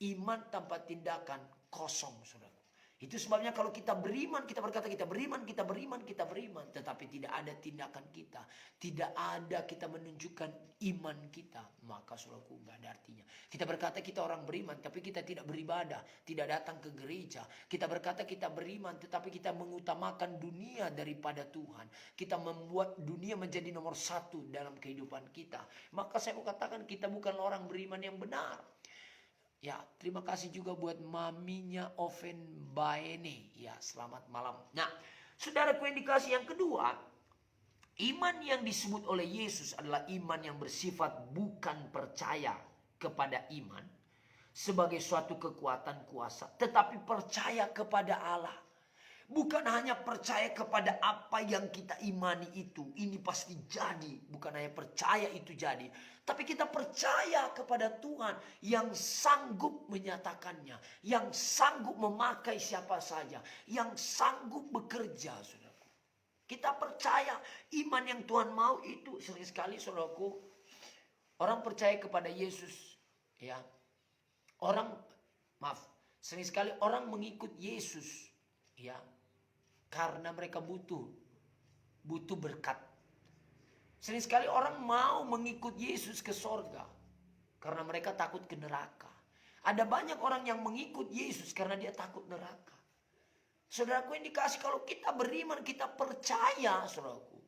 Iman tanpa tindakan kosong, saudaraku. Itu sebabnya kalau kita beriman, kita berkata kita beriman, kita beriman, kita beriman. Tetapi tidak ada tindakan kita. Tidak ada kita menunjukkan iman kita. Maka saudaraku nggak ada artinya. Kita berkata kita orang beriman, tapi kita tidak beribadah. Tidak datang ke gereja. Kita berkata kita beriman, tetapi kita mengutamakan dunia daripada Tuhan. Kita membuat dunia menjadi nomor satu dalam kehidupan kita. Maka saya mau katakan kita bukan orang beriman yang benar. Ya, terima kasih juga buat maminya Oven Baene. Ya, selamat malam. Nah, saudaraku yang dikasih yang kedua, iman yang disebut oleh Yesus adalah iman yang bersifat bukan percaya kepada iman sebagai suatu kekuatan kuasa, tetapi percaya kepada Allah. Bukan hanya percaya kepada apa yang kita imani itu, ini pasti jadi. Bukan hanya percaya itu jadi, tapi kita percaya kepada Tuhan yang sanggup menyatakannya, yang sanggup memakai siapa saja, yang sanggup bekerja, saudaraku. Kita percaya iman yang Tuhan mau itu. Sering sekali, saudaraku, orang percaya kepada Yesus, ya. Sering sekali orang mengikut Yesus, ya. Karena mereka butuh berkat. Sering sekali orang mau mengikut Yesus ke sorga karena mereka takut ke neraka. Ada banyak orang yang mengikut Yesus karena dia takut neraka. Saudaraku yang dikasih, kalau kita beriman, kita percaya, saudaraku.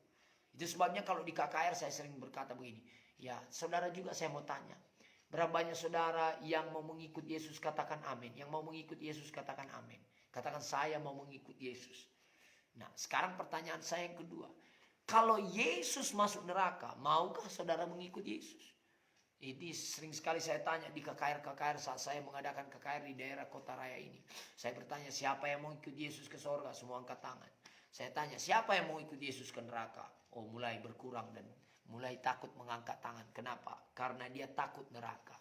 Itu sebabnya kalau di KKR saya sering berkata begini. Ya, saudara juga saya mau tanya. Berapa banyak saudara yang mau mengikut Yesus, katakan amin. Yang mau mengikut Yesus, katakan amin. Katakan saya mau mengikut Yesus. Nah, sekarang pertanyaan saya yang kedua. Kalau Yesus masuk neraka, maukah saudara mengikut Yesus? Ini sering sekali saya tanya di KKR saat saya mengadakan KKR di daerah Kota Raya ini. Saya bertanya, siapa yang mau ikut Yesus ke sorga? Semua angkat tangan. Saya tanya, siapa yang mau ikut Yesus ke neraka? Oh, mulai berkurang dan mulai takut mengangkat tangan. Kenapa? Karena dia takut neraka.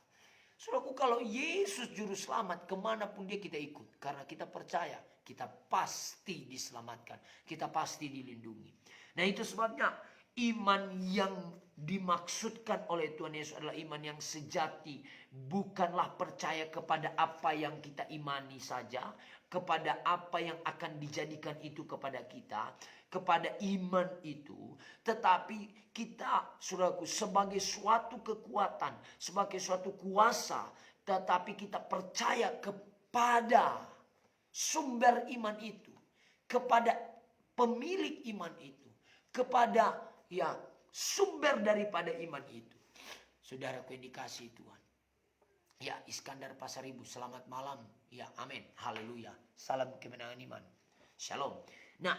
Saudaraku, kalau Yesus juru selamat, kemanapun dia kita ikut. Karena kita percaya, kita pasti diselamatkan. Kita pasti dilindungi. Nah, itu sebabnya iman yang dimaksudkan oleh Tuhan Yesus adalah iman yang sejati. Bukanlah percaya kepada apa yang kita imani saja. Kepada apa yang akan dijadikan itu kepada kita. Kepada iman itu. Tetapi kita, saudaraku, sebagai suatu kekuatan. Sebagai suatu kuasa. Tetapi kita percaya kepada sumber iman itu. Kepada pemilik iman itu. Kepada sumber daripada iman itu. Saudaraku yang dikasihi Tuhan. Ya, Iskandar Pasaribu, selamat malam. Ya, amin. Haleluya. Salam kemenangan iman. Shalom. Nah,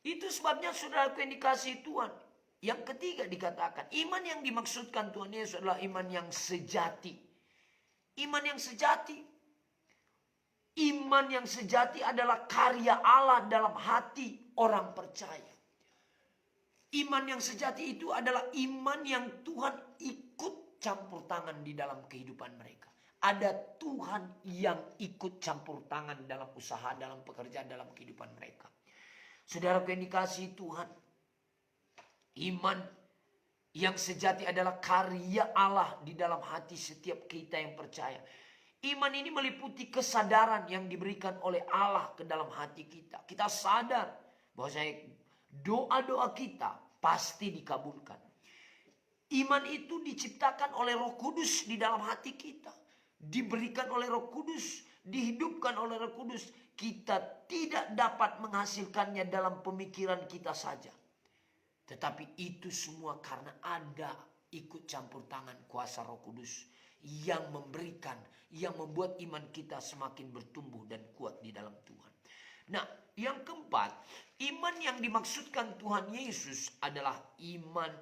itu sebabnya saudaraku yang dikasihi Tuhan. Yang ketiga dikatakan, iman yang dimaksudkan Tuhan Yesus adalah iman yang sejati. Iman yang sejati. Iman yang sejati adalah karya Allah dalam hati orang percaya. Iman yang sejati itu adalah iman yang Tuhan ikut campur tangan di dalam kehidupan mereka. Ada Tuhan yang ikut campur tangan dalam usaha, dalam pekerjaan, dalam kehidupan mereka. Saudaraku yang dikasihi Tuhan, iman yang sejati adalah karya Allah di dalam hati setiap kita yang percaya. Iman ini meliputi kesadaran yang diberikan oleh Allah ke dalam hati kita. Kita sadar bahwa doa-doa kita pasti dikabulkan. Iman itu diciptakan oleh Roh Kudus di dalam hati kita. Diberikan oleh Roh Kudus, dihidupkan oleh Roh Kudus. Kita tidak dapat menghasilkannya dalam pemikiran kita saja. Tetapi itu semua karena ada ikut campur tangan kuasa Roh Kudus yang memberikan, yang membuat iman kita semakin bertumbuh dan kuat di dalam Tuhan. Nah, yang keempat, iman yang dimaksudkan Tuhan Yesus adalah iman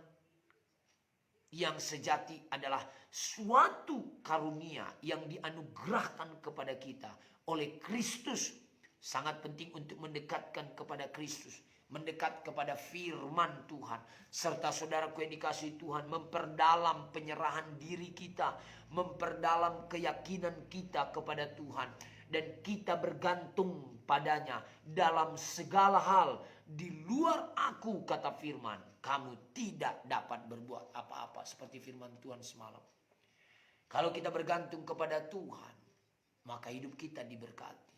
yang sejati, adalah suatu karunia yang dianugerahkan kepada kita oleh Kristus. Sangat penting untuk mendekatkan kepada Kristus, mendekat kepada firman Tuhan. Serta saudaraku yang dikasihi Tuhan, memperdalam penyerahan diri kita, memperdalam keyakinan kita kepada Tuhan. Dan kita bergantung padanya dalam segala hal, di luar aku, kata firman, kamu tidak dapat berbuat apa-apa. Seperti firman Tuhan semalam. Kalau kita bergantung kepada Tuhan, maka hidup kita diberkati.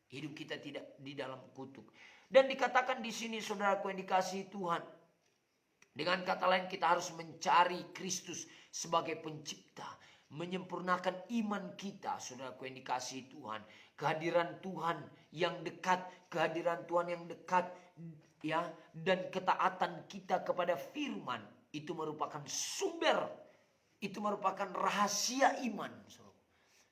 Hidup kita tidak di dalam kutuk. Dan dikatakan di sini, saudaraku yang dikasihi Tuhan, dengan kata lain kita harus mencari Kristus sebagai pencipta, menyempurnakan iman kita, saudaraku yang dikasihi Tuhan. Kehadiran Tuhan yang dekat, kehadiran Tuhan yang dekat, ya, dan ketaatan kita kepada firman itu merupakan sumber, itu merupakan rahasia iman.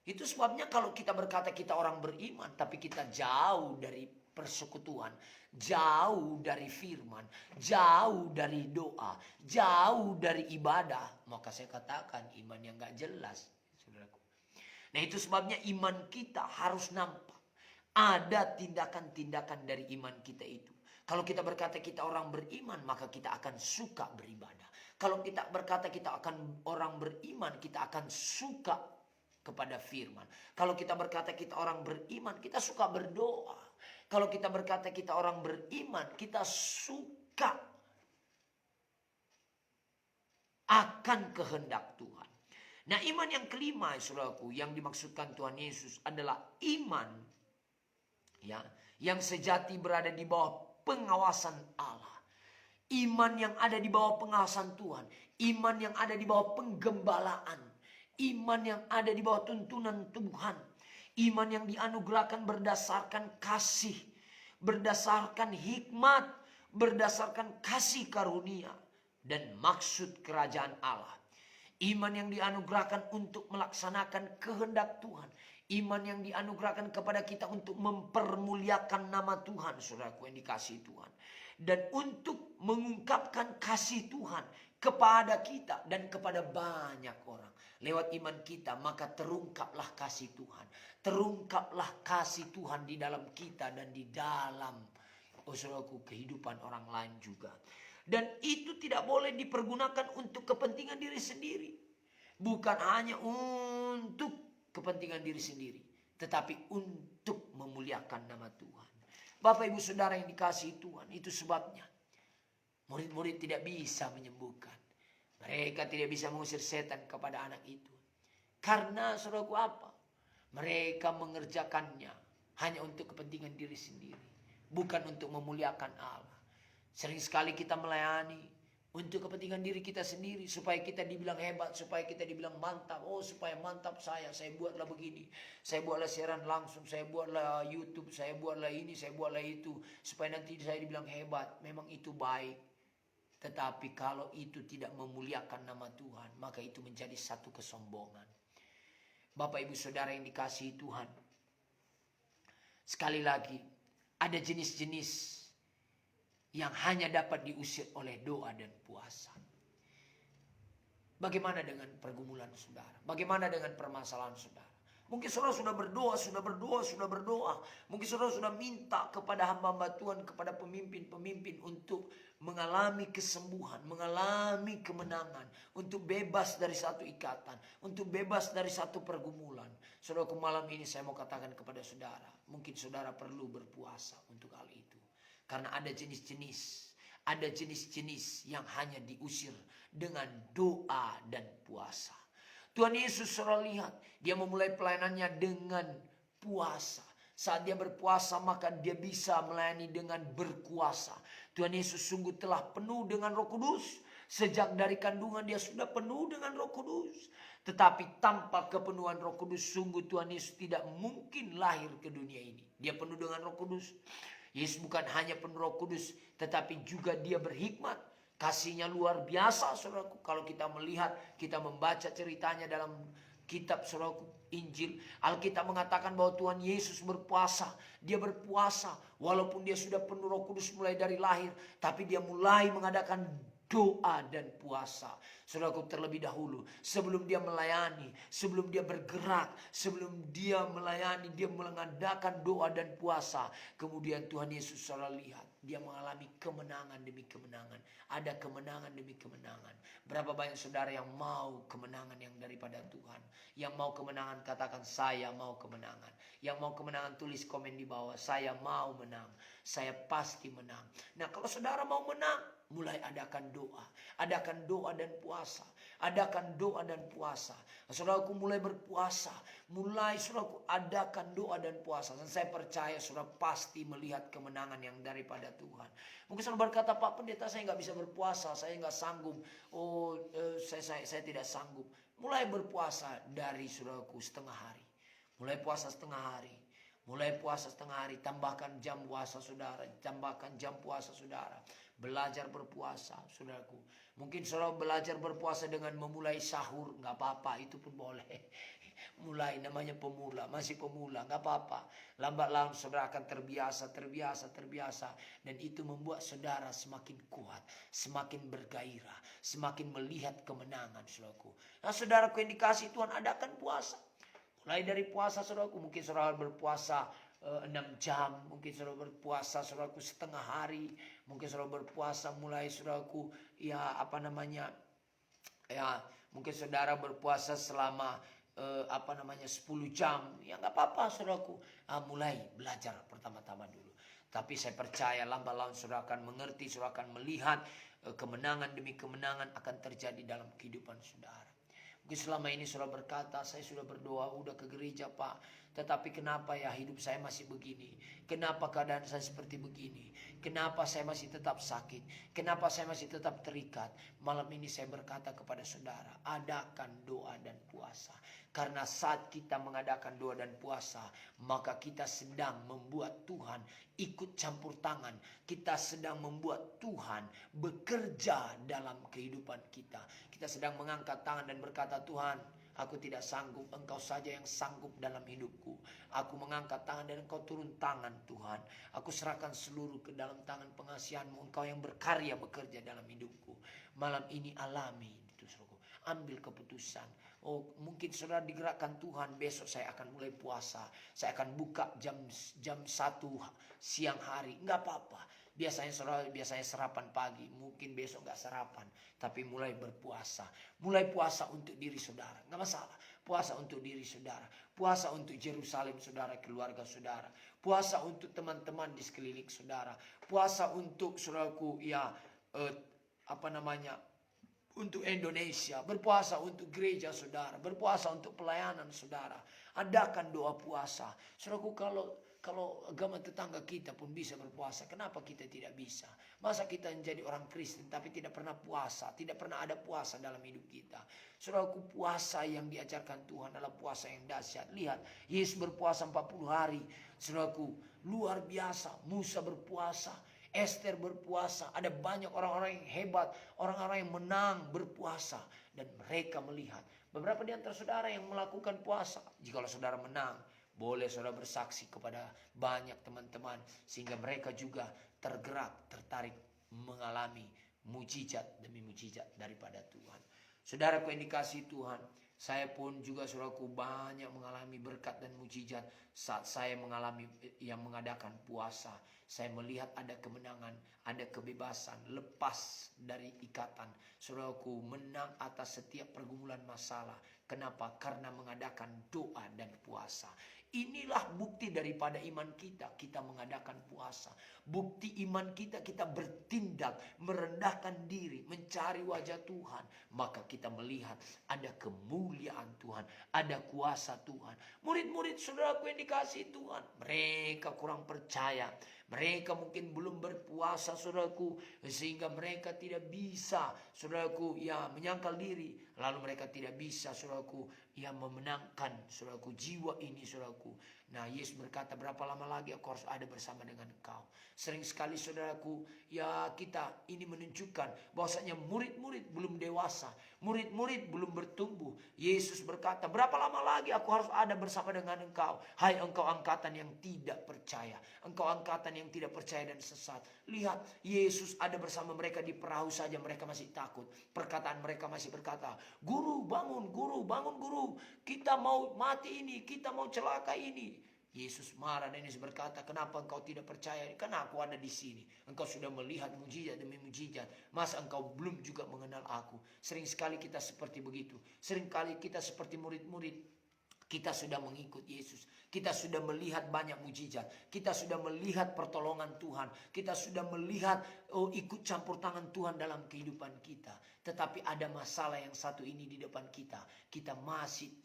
Itu sebabnya kalau kita berkata kita orang beriman, tapi kita jauh dari persekutuan, jauh dari firman, jauh dari doa, jauh dari ibadah, maka saya katakan iman yang gak jelas, saudaraku. Nah, itu sebabnya iman kita harus nampak. Ada tindakan-tindakan dari iman kita itu. Kalau kita berkata kita orang beriman, maka kita akan suka beribadah. Kalau kita berkata kita akan orang beriman, kita akan suka kepada firman. Kalau kita berkata kita orang beriman, kita suka berdoa. Kalau kita berkata kita orang beriman, kita suka akan kehendak Tuhan. Nah, iman yang kelima, saudaraku, yang dimaksudkan Tuhan Yesus adalah iman, ya, yang sejati berada di bawah pengawasan Allah. Iman yang ada di bawah pengawasan Tuhan. Iman yang ada di bawah penggembalaan. Iman yang ada di bawah tuntunan Tuhan. Iman yang dianugerahkan berdasarkan kasih, berdasarkan hikmat, berdasarkan kasih karunia dan maksud kerajaan Allah. Iman yang dianugerahkan untuk melaksanakan kehendak Tuhan. Iman yang dianugerahkan kepada kita untuk mempermuliakan nama Tuhan, saudaraku yang dikasihi Tuhan. Dan untuk mengungkapkan kasih Tuhan kepada kita dan kepada banyak orang. Lewat iman kita, maka terungkaplah kasih Tuhan. Terungkaplah kasih Tuhan di dalam kita dan di dalam, saudaraku, kehidupan orang lain juga. Dan itu tidak boleh dipergunakan untuk kepentingan diri sendiri. Bukan hanya untuk kepentingan diri sendiri, tetapi untuk memuliakan nama Tuhan. Bapak ibu saudara yang dikasihi Tuhan, itu sebabnya murid-murid tidak bisa menyembuhkan. Mereka tidak bisa mengusir setan kepada anak itu. Karena, saudaraku, apa? Mereka mengerjakannya hanya untuk kepentingan diri sendiri, bukan untuk memuliakan Allah. Sering sekali kita melayani untuk kepentingan diri kita sendiri, supaya kita dibilang hebat, supaya kita dibilang mantap. Oh, supaya mantap saya buatlah begini, saya buatlah siaran langsung, saya buatlah YouTube, saya buatlah ini, saya buatlah itu, supaya nanti saya dibilang hebat. Memang itu baik, tetapi kalau itu tidak memuliakan nama Tuhan, maka itu menjadi satu kesombongan. Bapak ibu saudara yang dikasihi Tuhan, sekali lagi, ada jenis-jenis yang hanya dapat diusir oleh doa dan puasa. Bagaimana dengan pergumulan saudara? Bagaimana dengan permasalahan saudara? Mungkin saudara sudah berdoa. Mungkin saudara sudah minta kepada hamba-hamba Tuhan, kepada pemimpin-pemimpin untuk mengalami kesembuhan, mengalami kemenangan, untuk bebas dari satu ikatan, untuk bebas dari satu pergumulan. Saudaraku, malam ini saya mau katakan kepada saudara, mungkin saudara perlu berpuasa untuk hal itu. Karena ada jenis-jenis yang hanya diusir dengan doa dan puasa. Tuhan Yesus, saudara lihat, dia memulai pelayanannya dengan puasa. Saat dia berpuasa, maka dia bisa melayani dengan berkuasa. Tuhan Yesus sungguh telah penuh dengan Roh Kudus. Sejak dari kandungan dia sudah penuh dengan Roh Kudus. Tetapi tanpa kepenuhan Roh Kudus, sungguh Tuhan Yesus tidak mungkin lahir ke dunia ini. Dia penuh dengan Roh Kudus. Yesus bukan hanya penuh Roh Kudus, tetapi juga dia berhikmat. Kasihnya luar biasa, saudaraku. Kalau kita melihat, kita membaca ceritanya dalam kitab, saudaraku, Injil. Alkitab mengatakan bahwa Tuhan Yesus berpuasa. Dia berpuasa walaupun dia sudah penuh Roh Kudus mulai dari lahir. Tapi dia mulai mengadakan doa dan puasa. Saudaraku, terlebih dahulu, sebelum dia melayani, sebelum dia bergerak, sebelum dia melayani, dia mengadakan doa dan puasa. Kemudian Tuhan Yesus, saudara lihat, dia mengalami kemenangan demi kemenangan. Ada kemenangan demi kemenangan. Berapa banyak saudara yang mau kemenangan yang daripada Tuhan, Yang mau kemenangan katakan saya mau kemenangan. Yang mau kemenangan tulis komen di bawah, saya mau menang. Saya pasti menang. Nah, kalau saudara mau menang, mulai adakan doa. Adakan doa dan puasa. Adakan doa dan puasa. Saudaraku mulai berpuasa. Mulai saudaraku adakan doa dan puasa. Dan saya percaya saudara pasti melihat kemenangan yang daripada Tuhan. Mungkin saudara berkata, Pak Pendeta saya nggak bisa berpuasa. Saya nggak sanggup. Saya tidak sanggup. Mulai berpuasa dari saudaraku setengah hari. Mulai puasa setengah hari. Mulai puasa setengah hari. Tambahkan jam puasa saudara. Tambahkan jam puasa saudara. Belajar berpuasa saudaraku. Mungkin saudara belajar berpuasa dengan memulai sahur. Gak apa-apa, itu pun boleh. Mulai, namanya pemula, masih pemula, gak apa-apa. Lambat laun saudara akan terbiasa. Dan itu membuat saudara semakin kuat, semakin bergairah, semakin melihat kemenangan saudaraku. Nah saudaraku yang dikasih Tuhan, adakan puasa. Mulai dari puasa saudaraku, mungkin saudara berpuasa 6 jam, mungkin saudara berpuasa saudaraku setengah hari, mungkin saudara berpuasa mulai saudaraku mungkin saudara berpuasa selama 10 jam, ya nggak apa-apa saudaraku. Mulai belajar pertama-tama dulu. Tapi saya percaya lambat laun saudara akan mengerti, saudara akan melihat kemenangan demi kemenangan akan terjadi dalam kehidupan saudara. Mungkin selama ini saudara berkata, saya sudah berdoa, udah ke gereja Pak, tetapi kenapa ya hidup saya masih begini? Kenapa keadaan saya seperti begini? Kenapa saya masih tetap sakit? Kenapa saya masih tetap terikat? Malam ini saya berkata kepada saudara, adakan doa dan puasa. Karena saat kita mengadakan doa dan puasa, maka kita sedang membuat Tuhan ikut campur tangan. Kita sedang membuat Tuhan bekerja dalam kehidupan kita. Kita sedang mengangkat tangan dan berkata, Tuhan, aku tidak sanggup, Engkau saja yang sanggup dalam hidupku. Aku mengangkat tangan dan Engkau turun tangan Tuhan. Aku serahkan seluruh ke dalam tangan pengasihan-Mu. Engkau yang berkarya bekerja dalam hidupku. Malam ini alami itu saudaraku. Ambil keputusan. Oh, mungkin saudara digerakkan Tuhan, besok saya akan mulai puasa. Saya akan buka jam 1 siang hari. Enggak apa-apa. Biasanya sarapan pagi, mungkin besok nggak sarapan, tapi mulai berpuasa, mulai puasa untuk diri saudara, nggak masalah. Puasa untuk diri saudara, puasa untuk Yerusalem saudara, keluarga saudara, puasa untuk teman-teman di sekeliling saudara, puasa untuk saudaraku untuk Indonesia, berpuasa untuk gereja saudara, berpuasa untuk pelayanan saudara. Adakan doa puasa. Saudaraku, kalau agama tetangga kita pun bisa berpuasa, kenapa kita tidak bisa? Masa kita menjadi orang Kristen tapi tidak pernah puasa, tidak pernah ada puasa dalam hidup kita? Saudaraku, puasa yang diajarkan Tuhan adalah puasa yang dahsyat. Lihat, Yesus berpuasa 40 hari. Saudaraku, luar biasa. Musa berpuasa, Esther berpuasa, ada banyak orang-orang yang hebat, orang-orang yang menang berpuasa. Dan mereka melihat, beberapa di antara saudara yang melakukan puasa, jikalau saudara menang, boleh saudara bersaksi kepada banyak teman-teman, sehingga mereka juga tergerak, tertarik mengalami mujizat demi mujizat daripada Tuhan. Saudaraku yang dikasihi Tuhan, saya pun juga saudaraku banyak mengalami berkat dan mujizat saat saya mengadakan puasa. Saya melihat ada kemenangan, ada kebebasan, lepas dari ikatan. Saudaraku, menang atas setiap pergumulan masalah. Kenapa? Karena mengadakan doa dan puasa. Inilah bukti daripada iman kita. Kita mengadakan puasa. Bukti iman kita, kita bertindak, merendahkan diri, mencari wajah Tuhan. Maka kita melihat ada kemuliaan Tuhan, ada kuasa Tuhan. Murid-murid saudaraku yang dikasihi Tuhan, mereka kurang percaya. Mereka mungkin belum berpuasa saudaraku, sehingga mereka tidak bisa saudaraku menyangkal diri. Lalu mereka tidak bisa saudaraku memenangkan saudaraku jiwa ini saudaraku. Nah, Yesus berkata, berapa lama lagi aku harus ada bersama dengan engkau. Sering sekali saudaraku, kita ini menunjukkan bahwasanya murid-murid belum dewasa, murid-murid belum bertumbuh. Yesus berkata, berapa lama lagi aku harus ada bersama dengan engkau. Hai engkau angkatan yang tidak percaya, engkau angkatan yang tidak percaya dan sesat. Lihat, Yesus ada bersama mereka di perahu saja mereka masih takut. Perkataan mereka masih berkata, guru bangun, guru bangun, guru. Kita mau mati ini, kita mau celaka ini. Yesus marah dan Yesus berkata, kenapa engkau tidak percaya? Karena aku ada di sini. Engkau sudah melihat mujizat demi mujizat. Masa engkau belum juga mengenal aku? Sering sekali kita seperti begitu. Sering kali kita seperti murid-murid. Kita sudah mengikut Yesus. Kita sudah melihat banyak mujizat. Kita sudah melihat pertolongan Tuhan. Kita sudah melihat ikut campur tangan Tuhan dalam kehidupan kita. Tetapi ada masalah yang satu ini di depan kita. Kita masih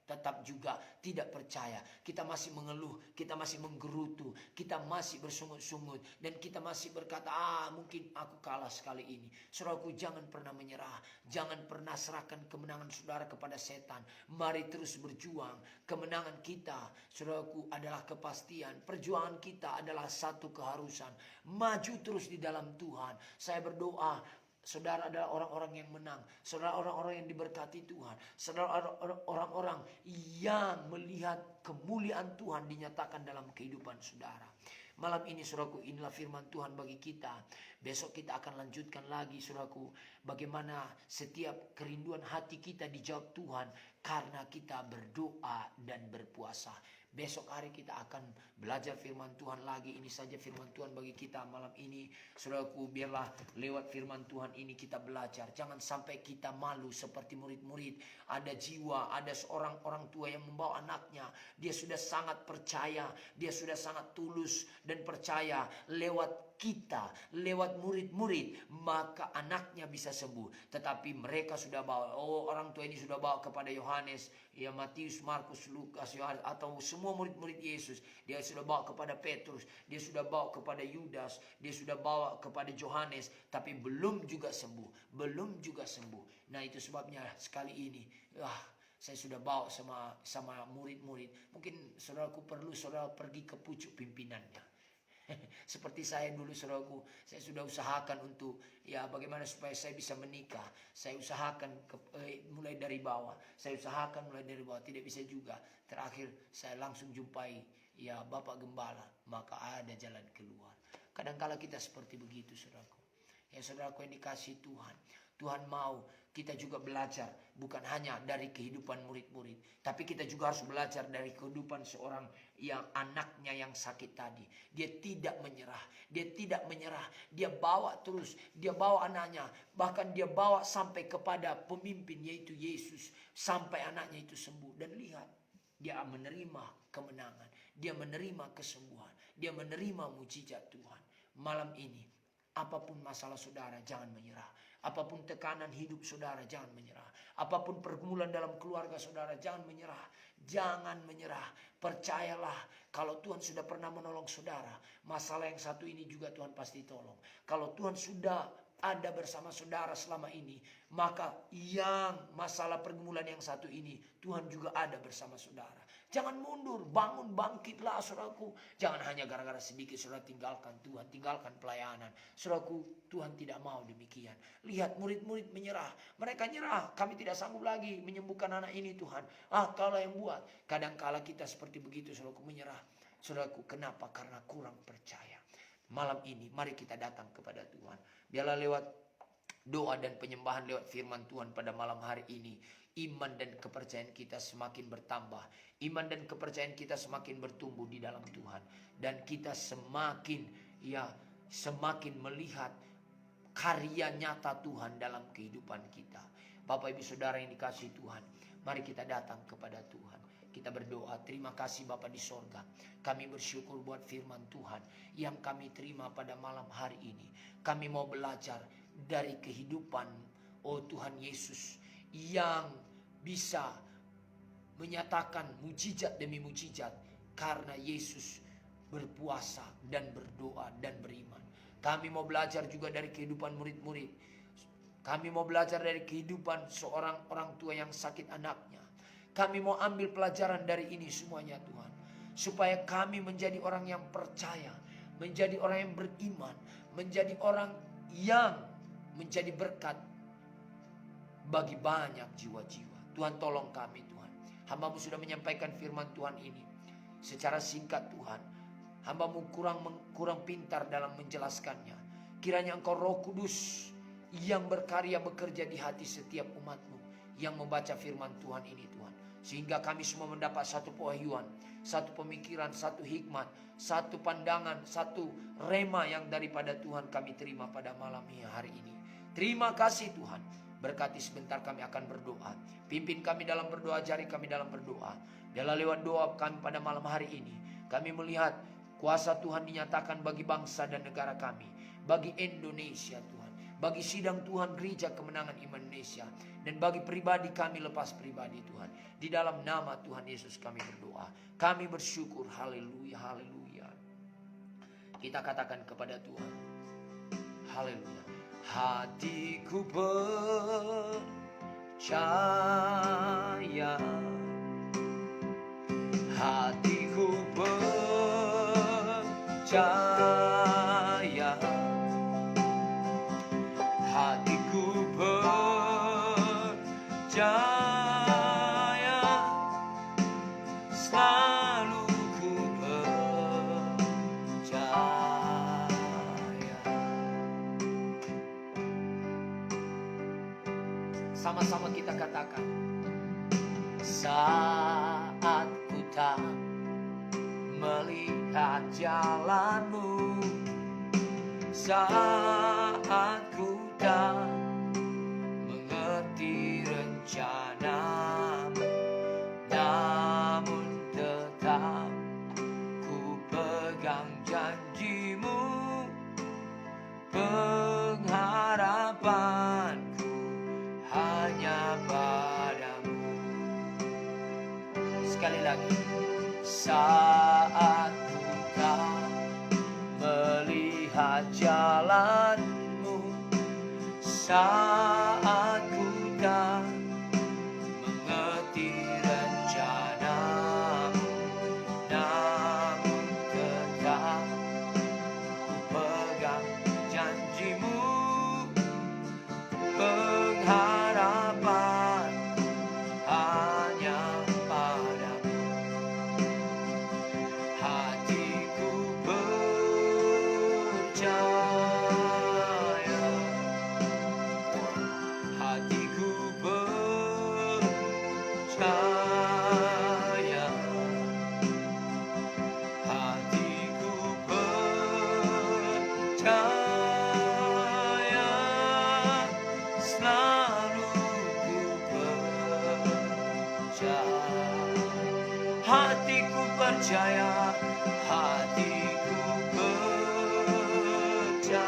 tetap juga tidak percaya. Kita masih mengeluh, kita masih menggerutu, kita masih bersungut-sungut, dan kita masih berkata, mungkin aku kalah sekali ini. Saudaraku, jangan pernah menyerah. Jangan pernah serahkan kemenangan saudara kepada setan. Mari terus berjuang. Kemenangan kita, saudaraku, adalah kepastian. Perjuangan kita adalah satu keharusan. Maju terus di dalam Tuhan. Saya berdoa, saudara adalah orang-orang yang menang. Saudara orang-orang yang diberkati Tuhan. Saudara orang-orang yang melihat kemuliaan Tuhan dinyatakan dalam kehidupan saudara. Malam ini saudaraku, inilah firman Tuhan bagi kita. Besok kita akan lanjutkan lagi saudaraku, bagaimana setiap kerinduan hati kita dijawab Tuhan karena kita berdoa dan berpuasa. Besok hari kita akan belajar firman Tuhan lagi. Ini saja firman Tuhan bagi kita malam ini. Saudaraku, biarlah lewat firman Tuhan ini kita belajar. Jangan sampai kita malu seperti murid-murid. Ada jiwa, ada seorang orang tua yang membawa anaknya. Dia sudah sangat percaya, dia sudah sangat tulus dan percaya lewat kita, lewat murid-murid, maka anaknya bisa sembuh. Tetapi mereka sudah bawa, orang tua ini sudah bawa kepada Yohanes, ya Matius, Markus, Lukas, Yohanes, atau semua murid-murid Yesus. Dia sudah bawa kepada Petrus, dia sudah bawa kepada Yudas, dia sudah bawa kepada Yohanes, tapi belum juga sembuh, belum juga sembuh. Nah, itu sebabnya sekali ini, saya sudah bawa sama murid-murid. Mungkin saudaraku perlu saudara pergi ke pucuk pimpinannya. Seperti saya dulu saudaraku, saya sudah usahakan untuk bagaimana supaya saya bisa menikah. Saya usahakan mulai dari bawah. Saya usahakan mulai dari bawah, tidak bisa juga. Terakhir saya langsung jumpai Bapak Gembala, maka ada jalan keluar. Kadangkala kita seperti begitu saudaraku. Ya saudaraku yang dikasihi Tuhan, Tuhan mau kita juga belajar bukan hanya dari kehidupan murid-murid, tapi kita juga harus belajar dari kehidupan seorang yang anaknya yang sakit tadi. Dia tidak menyerah, dia tidak menyerah, dia bawa terus, dia bawa anaknya, bahkan dia bawa sampai kepada pemimpin yaitu Yesus, sampai anaknya itu sembuh. Dan lihat, dia menerima kemenangan, dia menerima kesembuhan, dia menerima mujizat Tuhan. Malam ini, apapun masalah saudara, jangan menyerah. Apapun tekanan hidup saudara, jangan menyerah. Apapun pergumulan dalam keluarga saudara, jangan menyerah. Jangan menyerah. Percayalah, kalau Tuhan sudah pernah menolong saudara, masalah yang satu ini juga Tuhan pasti tolong. Kalau Tuhan sudah ada bersama saudara selama ini, maka yang masalah pergumulan yang satu ini, Tuhan juga ada bersama saudara. Jangan mundur, bangun, bangkitlah saudaraku. Jangan hanya gara-gara sedikit saudara tinggalkan Tuhan, tinggalkan pelayanan. Saudaraku, Tuhan tidak mau demikian. Lihat murid-murid menyerah. Mereka nyerah, kami tidak sanggup lagi menyembuhkan anak ini Tuhan. Kaulah yang buat. Kadangkala kita seperti begitu saudaraku, menyerah. Saudaraku, kenapa? Karena kurang percaya. Malam ini mari kita datang kepada Tuhan. Biarlah lewat doa dan penyembahan, lewat firman Tuhan pada malam hari ini, iman dan kepercayaan kita semakin bertambah. Iman dan kepercayaan kita semakin bertumbuh di dalam Tuhan. Dan kita semakin melihat karya nyata Tuhan dalam kehidupan kita. Bapak Ibu Saudara yang dikasihi Tuhan, mari kita datang kepada Tuhan. Kita berdoa, terima kasih Bapa di sorga. Kami bersyukur buat firman Tuhan yang kami terima pada malam hari ini. Kami mau belajar dari kehidupan Tuhan Yesus yang bisa menyatakan mujizat demi mujizat karena Yesus berpuasa dan berdoa dan beriman. Kami mau belajar juga dari kehidupan murid-murid. Kami mau belajar dari kehidupan seorang orang tua yang sakit anaknya. Kami mau ambil pelajaran dari ini semuanya Tuhan. Supaya kami menjadi orang yang percaya. Menjadi orang yang beriman. Menjadi orang yang menjadi berkat bagi banyak jiwa-jiwa. Tuhan tolong kami Tuhan. Hamba-Mu sudah menyampaikan firman Tuhan ini secara singkat Tuhan. Hamba-Mu kurang pintar dalam menjelaskannya. Kiranya Engkau Roh Kudus yang berkarya bekerja di hati setiap umat-Mu yang membaca firman Tuhan ini Tuhan. Sehingga kami semua mendapat satu pewahyuan, satu pemikiran, satu hikmat, satu pandangan, satu rema yang daripada Tuhan kami terima pada malam hari ini. Terima kasih Tuhan. Berkati sebentar kami akan berdoa. Pimpin kami dalam berdoa, ajari kami dalam berdoa. Biarlah lewat doa kami pada malam hari ini, kami melihat kuasa Tuhan dinyatakan bagi bangsa dan negara kami, bagi Indonesia Tuhan, bagi sidang Tuhan Gereja Kemenangan Iman Indonesia, dan bagi pribadi kami lepas pribadi Tuhan. Di dalam nama Tuhan Yesus kami berdoa. Kami bersyukur. Haleluya, haleluya. Kita katakan kepada Tuhan, haleluya. Hatiku percaya, hatiku percaya, hatiku percaya, selalu ku percaya. Sama-sama kita katakan, saat ku tak melihat jalanmu, saat ku tak mengerti rencanamu, namun tetap ku pegang janjimu, pengharapanku hanya padamu. Sekali lagi, saat ku tak melihat jalanmu, saat ku tak mengerti rencanamu, namun tetap ku pegang janjimu, pengharapan hanya padamu. Hatiku percaya, hatiku percaya, hatiku percaya, selalu ku percaya. Hatiku percaya, hatiku percaya,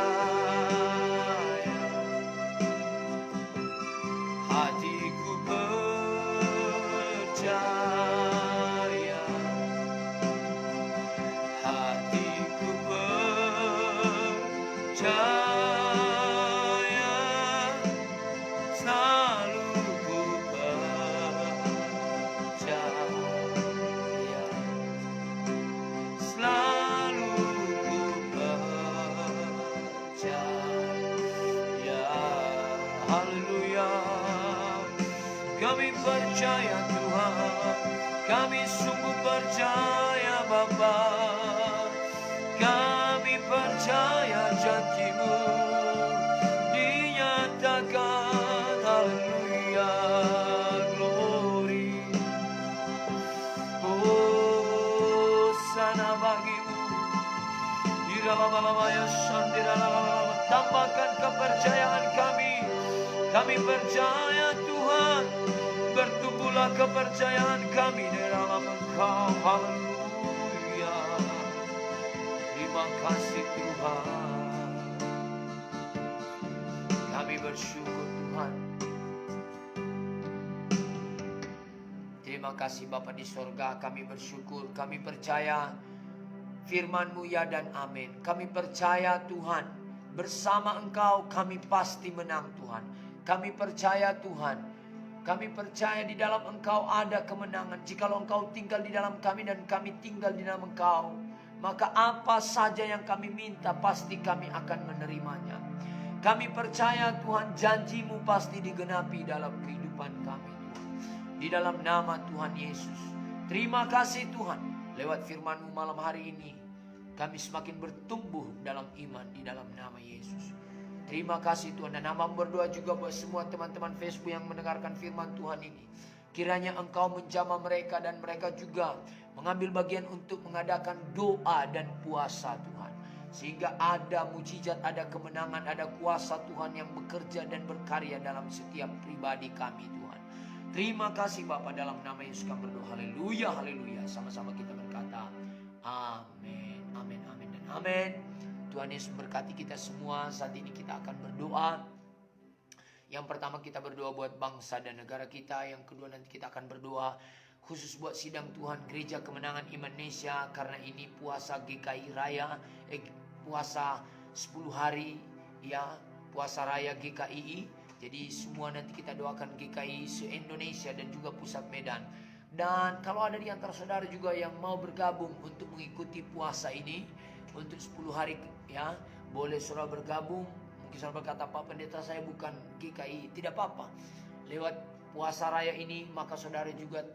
hatiku percaya, hatiku percaya, selalu ku percaya, selalu ku percaya. Haleluya. Kami percaya Tuhan, kami sungguh percaya Bapa, kami percaya janji-Mu dinyatakan. Haleluya, glory. Oh, sana bagi-Mu. Tambahkan kepercayaan kami. Kami percaya Tuhan, bertumbuhlah kepercayaan kami di dalam Engkau. Haleluya. Terima kasih Tuhan. Kami bersyukur Tuhan. Terima kasih Bapa di sorga. Kami bersyukur, kami percaya firman-Mu ya dan amin. Kami percaya Tuhan, bersama Engkau kami pasti menang Tuhan. Kami percaya Tuhan, kami percaya di dalam Engkau ada kemenangan. Jikalau Engkau tinggal di dalam kami dan kami tinggal di dalam Engkau, maka apa saja yang kami minta pasti kami akan menerimanya. Kami percaya Tuhan, janji-Mu pasti digenapi dalam kehidupan kami Tuhan. Di dalam nama Tuhan Yesus. Terima kasih Tuhan. Lewat firman-Mu malam hari ini, kami semakin bertumbuh dalam iman di dalam nama Yesus. Terima kasih Tuhan. Dan hamba berdoa juga buat semua teman-teman Facebook yang mendengarkan firman Tuhan ini. Kiranya Engkau menjamah mereka dan mereka juga mengambil bagian untuk mengadakan doa dan puasa Tuhan. Sehingga ada mujizat, ada kemenangan, ada kuasa Tuhan yang bekerja dan berkarya dalam setiap pribadi kami Tuhan. Terima kasih Bapa, dalam nama Yesus kami berdoa. Haleluya, haleluya. Sama-sama kita berkata amin, amin, amin, dan amin. Tuhan Yesus berkati kita semua. Saat ini kita akan berdoa. Yang pertama kita berdoa buat bangsa dan negara kita. Yang kedua nanti kita akan berdoa khusus buat sidang Tuhan Gereja Kemenangan Indonesia. Karena ini puasa GKI Raya, puasa 10 hari ya, puasa raya GKI. Jadi semua nanti kita doakan GKI se-Indonesia dan juga pusat Medan. Dan kalau ada di antara saudara juga yang mau bergabung untuk mengikuti puasa ini untuk 10 hari ya, boleh saudara bergabung. Mungkin saudara berkata, Pak Pendeta saya bukan GKI. Tidak apa-apa. Lewat puasa raya ini maka saudara juga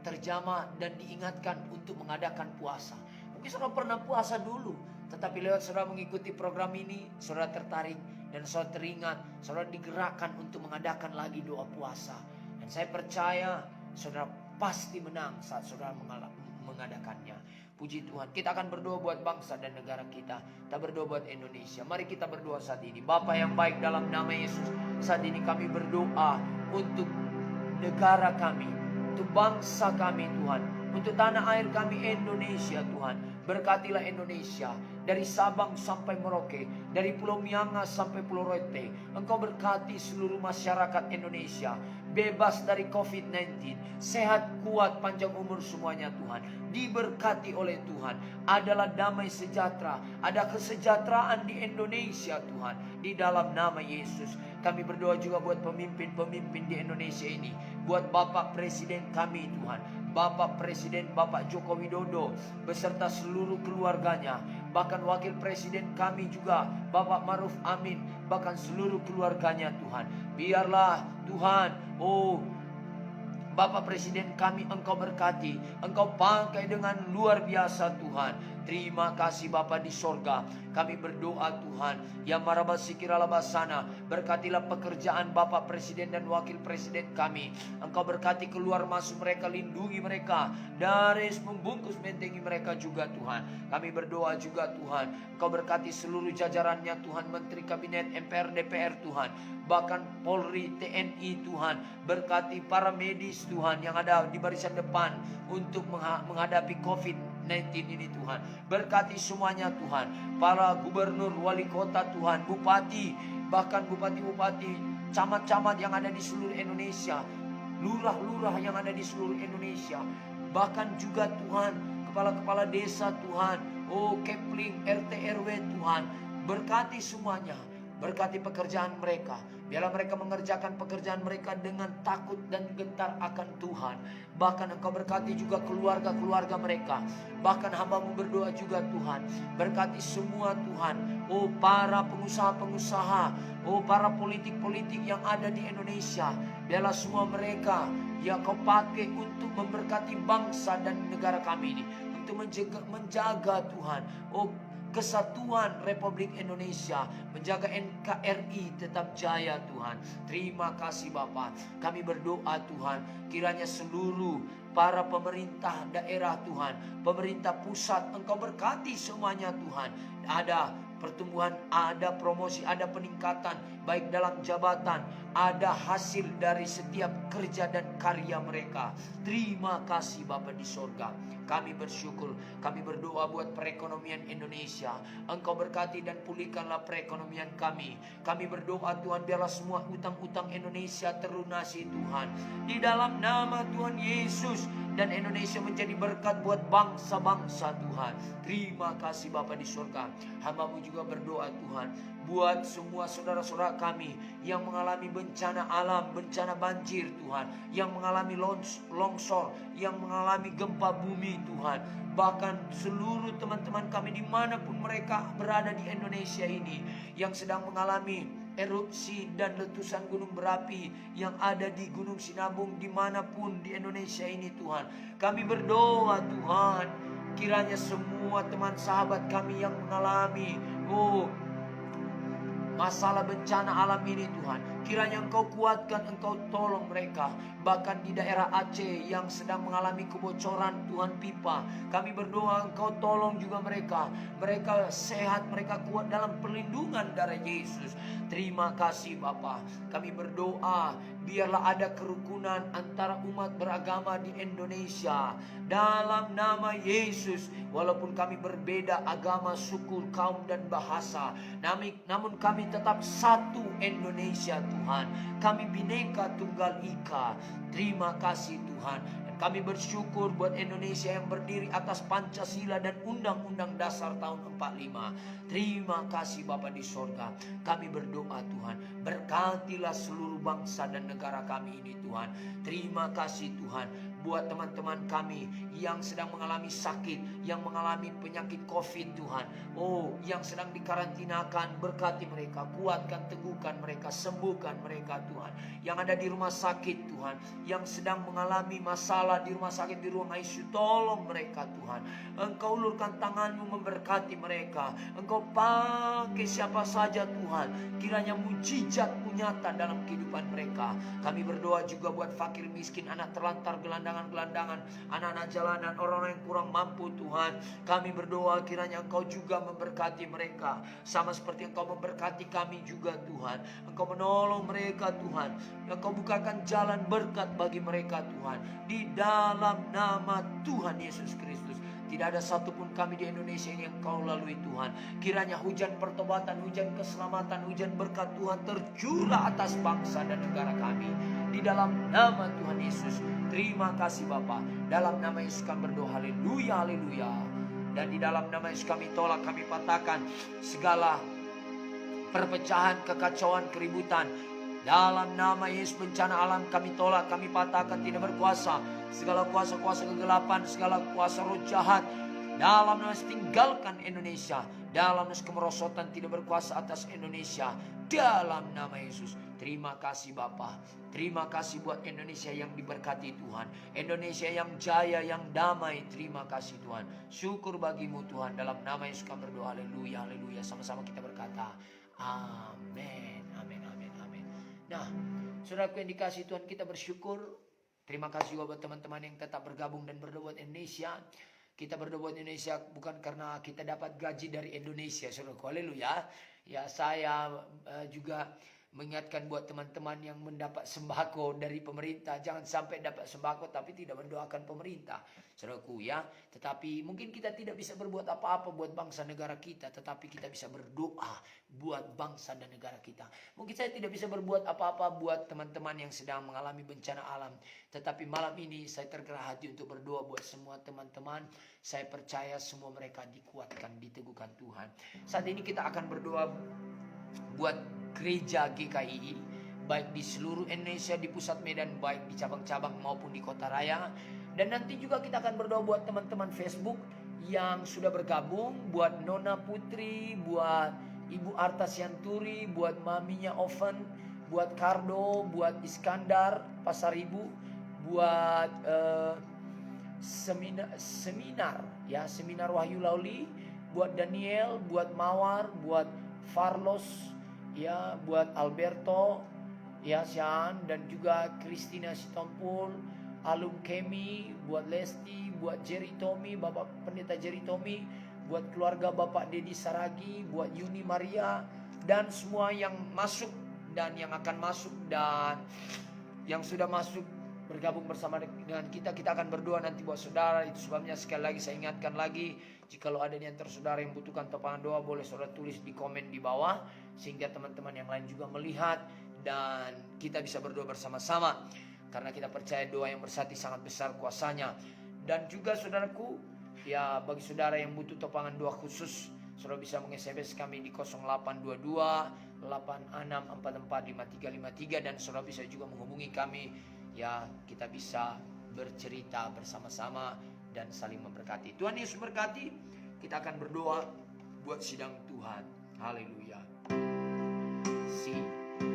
terjamah dan diingatkan untuk mengadakan puasa. Mungkin saudara pernah puasa dulu, tetapi lewat saudara mengikuti program ini, saudara tertarik dan saudara teringat, saudara digerakkan untuk mengadakan lagi doa puasa. Dan saya percaya saudara pasti menang saat saudara mengadakannya. Puji Tuhan. Kita akan berdoa buat bangsa dan negara kita. Kita berdoa buat Indonesia. Mari kita berdoa saat ini. Bapa yang baik, dalam nama Yesus, saat ini kami berdoa untuk negara kami, untuk bangsa kami Tuhan, untuk tanah air kami Indonesia Tuhan. Berkatilah Indonesia dari Sabang sampai Merauke, dari Pulau Mianga sampai Pulau Rote. Engkau berkati seluruh masyarakat Indonesia, bebas dari COVID-19, sehat, kuat, panjang umur semuanya Tuhan. Diberkati oleh Tuhan. Adalah damai sejahtera, ada kesejahteraan di Indonesia Tuhan. Di dalam nama Yesus kami berdoa juga buat pemimpin-pemimpin di Indonesia ini, buat Bapak Presiden kami Tuhan, Bapak Presiden Bapak Joko Widodo beserta seluruh keluarganya, bahkan Wakil Presiden kami juga Bapak Maruf Amin, bahkan seluruh keluarganya Tuhan. Biarlah Tuhan, Bapak Presiden kami Engkau berkati, Engkau pakai dengan luar biasa Tuhan. Terima kasih Bapa di sorga. Kami berdoa Tuhan, ya marabasikilalabasana, berkatilah pekerjaan Bapak Presiden dan Wakil Presiden kami. Engkau berkati keluar masuk mereka, lindungi mereka dari membungkus bentengi mereka juga Tuhan. Kami berdoa juga Tuhan, Engkau berkati seluruh jajarannya Tuhan, Menteri Kabinet, MPR, DPR Tuhan, bahkan Polri, TNI Tuhan. Berkati para medis Tuhan yang ada di barisan depan untuk menghadapi COVID-19 ini Tuhan. Berkati semuanya Tuhan, para gubernur, wali kota Tuhan, bupati, bahkan bupati-bupati, camat-camat yang ada di seluruh Indonesia, lurah-lurah yang ada di seluruh Indonesia, bahkan juga Tuhan kepala-kepala desa Tuhan, Kepling, RT RW Tuhan. Berkati semuanya, berkati pekerjaan mereka. Biarlah mereka mengerjakan pekerjaan mereka dengan takut dan gentar akan Tuhan. Bahkan Engkau berkati juga keluarga-keluarga mereka. Bahkan hamba-Mu berdoa juga Tuhan, berkati semua Tuhan, para pengusaha-pengusaha, para politik-politik yang ada di Indonesia. Biarlah semua mereka yang Kau pakai untuk memberkati bangsa dan negara kami ini, untuk menjaga Tuhan, kesatuan Republik Indonesia, menjaga NKRI tetap jaya Tuhan. Terima kasih Bapa. Kami berdoa Tuhan, kiranya seluruh para pemerintah daerah Tuhan, pemerintah pusat, Engkau berkati semuanya Tuhan. Ada pertumbuhan, ada promosi, ada peningkatan baik dalam jabatan, ada hasil dari setiap kerja dan karya mereka. Terima kasih Bapa di sorga. Kami bersyukur, kami berdoa buat perekonomian Indonesia. Engkau berkati dan pulihkanlah perekonomian kami. Kami berdoa Tuhan, biarlah semua utang-utang Indonesia terlunasi Tuhan. Di dalam nama Tuhan Yesus, dan Indonesia menjadi berkat buat bangsa-bangsa Tuhan. Terima kasih Bapa di surga. Hamba-Mu juga berdoa Tuhan, buat semua saudara-saudara kami yang mengalami bencana alam, bencana banjir Tuhan, yang mengalami longsor, yang mengalami gempa bumi Tuhan. Bahkan seluruh teman-teman kami dimanapun mereka berada di Indonesia ini, yang sedang mengalami erupsi dan letusan gunung berapi yang ada di Gunung Sinabung dimanapun di Indonesia ini Tuhan. Kami berdoa Tuhan, kiranya semua teman sahabat kami yang mengalami masalah bencana alam ini Tuhan. Kiranya Engkau kuatkan, Engkau tolong mereka. Bahkan di daerah Aceh yang sedang mengalami kebocoran Tuhan pipa, kami berdoa Engkau tolong juga mereka. Mereka sehat, mereka kuat dalam perlindungan darah Yesus. Terima kasih Bapa. Kami berdoa biarlah ada kerukunan antara umat beragama di Indonesia. Dalam nama Yesus, walaupun kami berbeda agama, suku, kaum dan bahasa, namun kami tetap satu Indonesia Tuhan. Kami Bhinneka Tunggal Ika. Terima kasih Tuhan. Dan kami bersyukur buat Indonesia yang berdiri atas Pancasila dan Undang-Undang Dasar tahun 45. Terima kasih Bapa di sorga. Kami berdoa Tuhan, berkatilah seluruh bangsa dan negara kami ini Tuhan. Terima kasih Tuhan buat teman-teman kami yang sedang mengalami sakit, yang mengalami penyakit COVID Tuhan. Oh, yang sedang dikarantinakan, berkati mereka, kuatkan, teguhkan mereka, sembuhkan mereka Tuhan. Yang ada di rumah sakit Tuhan, yang sedang mengalami masalah di rumah sakit, di ruang ICU, tolong mereka Tuhan. Engkau ulurkan tangan-Mu memberkati mereka. Engkau pakai siapa saja Tuhan, kiranya mujizat-Mu nyata dalam kehidupan mereka. Kami berdoa juga buat fakir miskin, anak terlantar, gelandangan, anak-anak jalanan, orang-orang yang kurang mampu Tuhan. Kami berdoa kiranya Engkau juga memberkati mereka, sama seperti Engkau memberkati kami juga Tuhan. Engkau menolong mereka Tuhan. Engkau bukakan jalan berkat bagi mereka Tuhan. Di dalam nama Tuhan Yesus Kristus. Tidak ada satupun kami di Indonesia ini yang Kau lalui Tuhan. Kiranya hujan pertobatan, hujan keselamatan, hujan berkat Tuhan tercurah atas bangsa dan negara kami. Di dalam nama Tuhan Yesus. Terima kasih Bapa. Dalam nama Yesus kami berdoa. Haleluya, haleluya. Dan di dalam nama Yesus kami tolak, kami patahkan segala perpecahan, kekacauan, keributan. Dalam nama Yesus bencana alam kami tolak, kami patahkan, tidak berkuasa. Segala kuasa-kuasa kegelapan, segala kuasa roh jahat, dalam nama Yesus tinggalkan Indonesia. Dalam nama Yesus kemerosotan tidak berkuasa atas Indonesia. Dalam nama Yesus. Terima kasih Bapa. Terima kasih buat Indonesia yang diberkati Tuhan. Indonesia yang jaya, yang damai. Terima kasih Tuhan. Syukur bagimu Tuhan. Dalam nama Yesus kami berdoa. Haleluya, haleluya. Sama-sama kita berkata amin, amin, amin, amin. Nah, saudaraku yang dikasihi Tuhan, kita bersyukur. Terima kasih juga buat teman-teman yang tetap bergabung dan berdoa buat Indonesia. Kita berdoa buat Indonesia bukan karena kita dapat gaji dari Indonesia, saudaraku. Haleluya. Ya, saya juga mengingatkan buat teman-teman yang mendapat sembako dari pemerintah, jangan sampai dapat sembako tapi tidak mendoakan pemerintah, saudaraku ya. Tetapi mungkin kita tidak bisa berbuat apa-apa buat bangsa negara kita, tetapi kita bisa berdoa buat bangsa dan negara kita. Mungkin saya tidak bisa berbuat apa-apa buat teman-teman yang sedang mengalami bencana alam, tetapi malam ini saya tergerak hati untuk berdoa buat semua teman-teman. Saya percaya semua mereka dikuatkan, diteguhkan Tuhan. Saat ini kita akan berdoa buat gereja GKI, baik di seluruh Indonesia, di pusat Medan, baik di cabang-cabang maupun di kota raya. Dan nanti juga kita akan berdoa buat teman-teman Facebook yang sudah bergabung, buat Nona Putri, buat Ibu Arta Sianturi, buat maminya Oven, buat Kardo, buat Iskandar Pasar Ibu, buat seminar Wahyu Lauli, buat Daniel, buat Mawar, buat Farlos, ya, buat Alberto, ya, Sian, dan juga Christina Sitompul, Alum Kemi, buat Lesti, buat Jerry Tommy, Bapak Pendeta Jerry Tommy, buat keluarga Bapak Dedi Saragi, buat Yuni Maria, dan semua yang masuk dan yang akan masuk dan yang sudah masuk bergabung bersama dengan kita. Kita akan berdoa nanti buat saudara. Itu sebabnya sekali lagi saya ingatkan lagi, jikalau ada di antara saudara yang butuhkan topangan doa, boleh saudara tulis di komen di bawah, sehingga teman-teman yang lain juga melihat dan kita bisa berdoa bersama-sama. Karena kita percaya doa yang bersatu sangat besar kuasanya. Dan juga saudaraku, ya, bagi saudara yang butuh topangan doa khusus, saudara bisa meng-SMS kami di 0822 8644 5353, dan saudara bisa juga menghubungi kami. Ya, kita bisa bercerita bersama-sama dan saling memberkati. Tuhan Yesus berkati. Kita akan berdoa buat sidang Tuhan. Haleluya.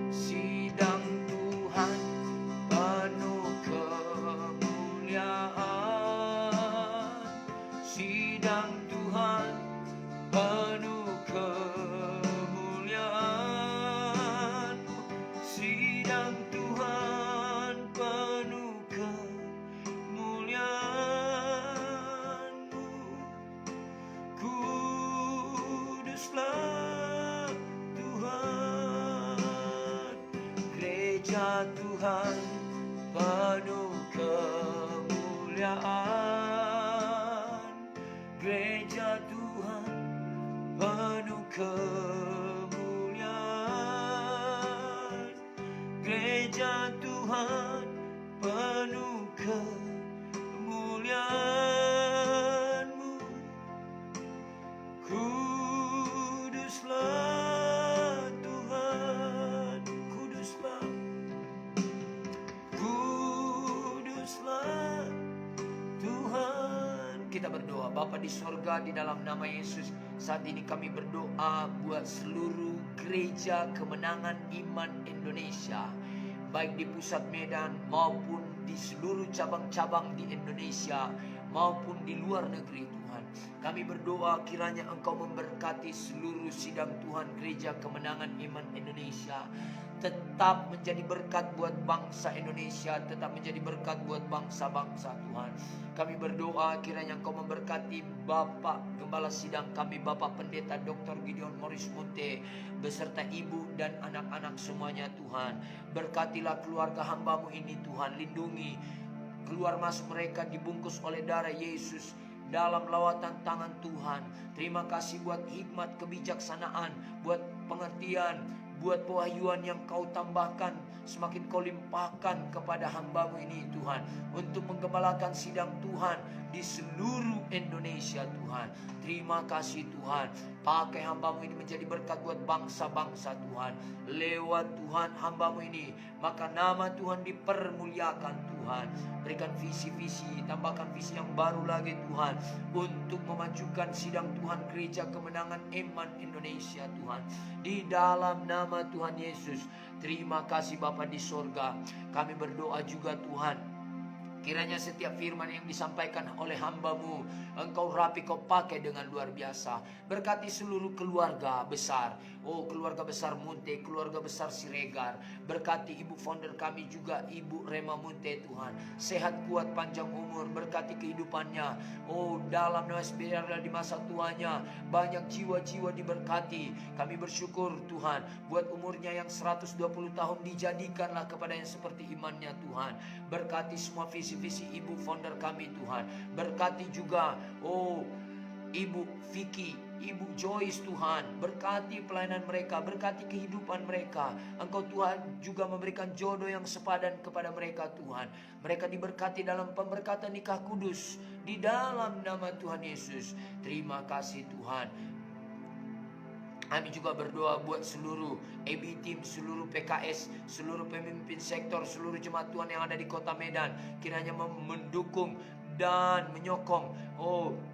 Sidang Tuhan penuh kemuliaan. Sidang Tuhan penuh kemuliaan. Tuhan penuh kemuliaan. Gereja Tuhan penuh kemuliaan. Gereja Tuhan penuh kemuliaan-Mu. Kuduslah Tuhan, kuduslah, kuduslah Tuhan. Kita berdoa. Bapa di sorga, di dalam nama Yesus, saat ini kami berdoa buat seluruh gereja kemenangan iman Indonesia, baik di pusat Medan maupun di seluruh cabang-cabang di Indonesia maupun di luar negeri Tuhan. Kami berdoa kiranya Engkau memberkati seluruh sidang Tuhan Gereja Kemenangan Iman Indonesia, tetap menjadi berkat buat bangsa Indonesia, tetap menjadi berkat buat bangsa-bangsa Tuhan. Kami berdoa kiranya Engkau memberkati Bapak Gembala Sidang kami, Bapak Pendeta Dr. Gideon Morris Munte, beserta ibu dan anak-anak semuanya Tuhan. Berkatilah keluarga hamba-Mu ini Tuhan, lindungi keluar masuk mereka dibungkus oleh darah Yesus dalam lawatan tangan Tuhan. Terima kasih buat hikmat kebijaksanaan, buat pengertian, buat pewahyuan yang Kau tambahkan, semakin Kau limpahkan kepada hamba-Mu ini Tuhan, untuk menggembalakan sidang Tuhan di seluruh Indonesia Tuhan. Terima kasih Tuhan, pakai hamba-Mu ini menjadi berkat buat bangsa-bangsa Tuhan. Lewat Tuhan hamba-Mu ini, maka nama Tuhan dipermuliakan Tuhan. Berikan visi-visi, tambahkan visi yang baru lagi Tuhan, untuk memajukan sidang Tuhan Gereja Kemenangan Iman Indonesia Tuhan. Di dalam nama Tuhan Yesus, terima kasih Bapa di sorga. Kami berdoa juga Tuhan, kiranya setiap firman yang disampaikan oleh hamba-Mu, Engkau rapi, Kau pakai dengan luar biasa. Berkati seluruh keluarga besar. Oh, keluarga besar Munte, keluarga besar Siregar. Berkati ibu founder kami juga, Ibu Rema Munte Tuhan. Sehat, kuat, panjang umur. Berkati kehidupannya. Oh, dalam nama biarlah di masa tuanya banyak jiwa-jiwa diberkati. Kami bersyukur Tuhan, buat umurnya yang 120 tahun, dijadikanlah kepada yang seperti imannya Tuhan. Berkati semua visi ibu founder kami Tuhan. Berkati juga Ibu Vicky, Ibu Joyce Tuhan. Berkati pelayanan mereka, berkati kehidupan mereka. Engkau Tuhan juga memberikan jodoh yang sepadan kepada mereka Tuhan. Mereka diberkati dalam pemberkatan nikah kudus di dalam nama Tuhan Yesus. Terima kasih Tuhan. Kami juga berdoa buat seluruh AB Team, seluruh PKS, seluruh pemimpin sektor, seluruh jemaat Tuhan yang ada di kota Medan. Kiranya mendukung dan menyokong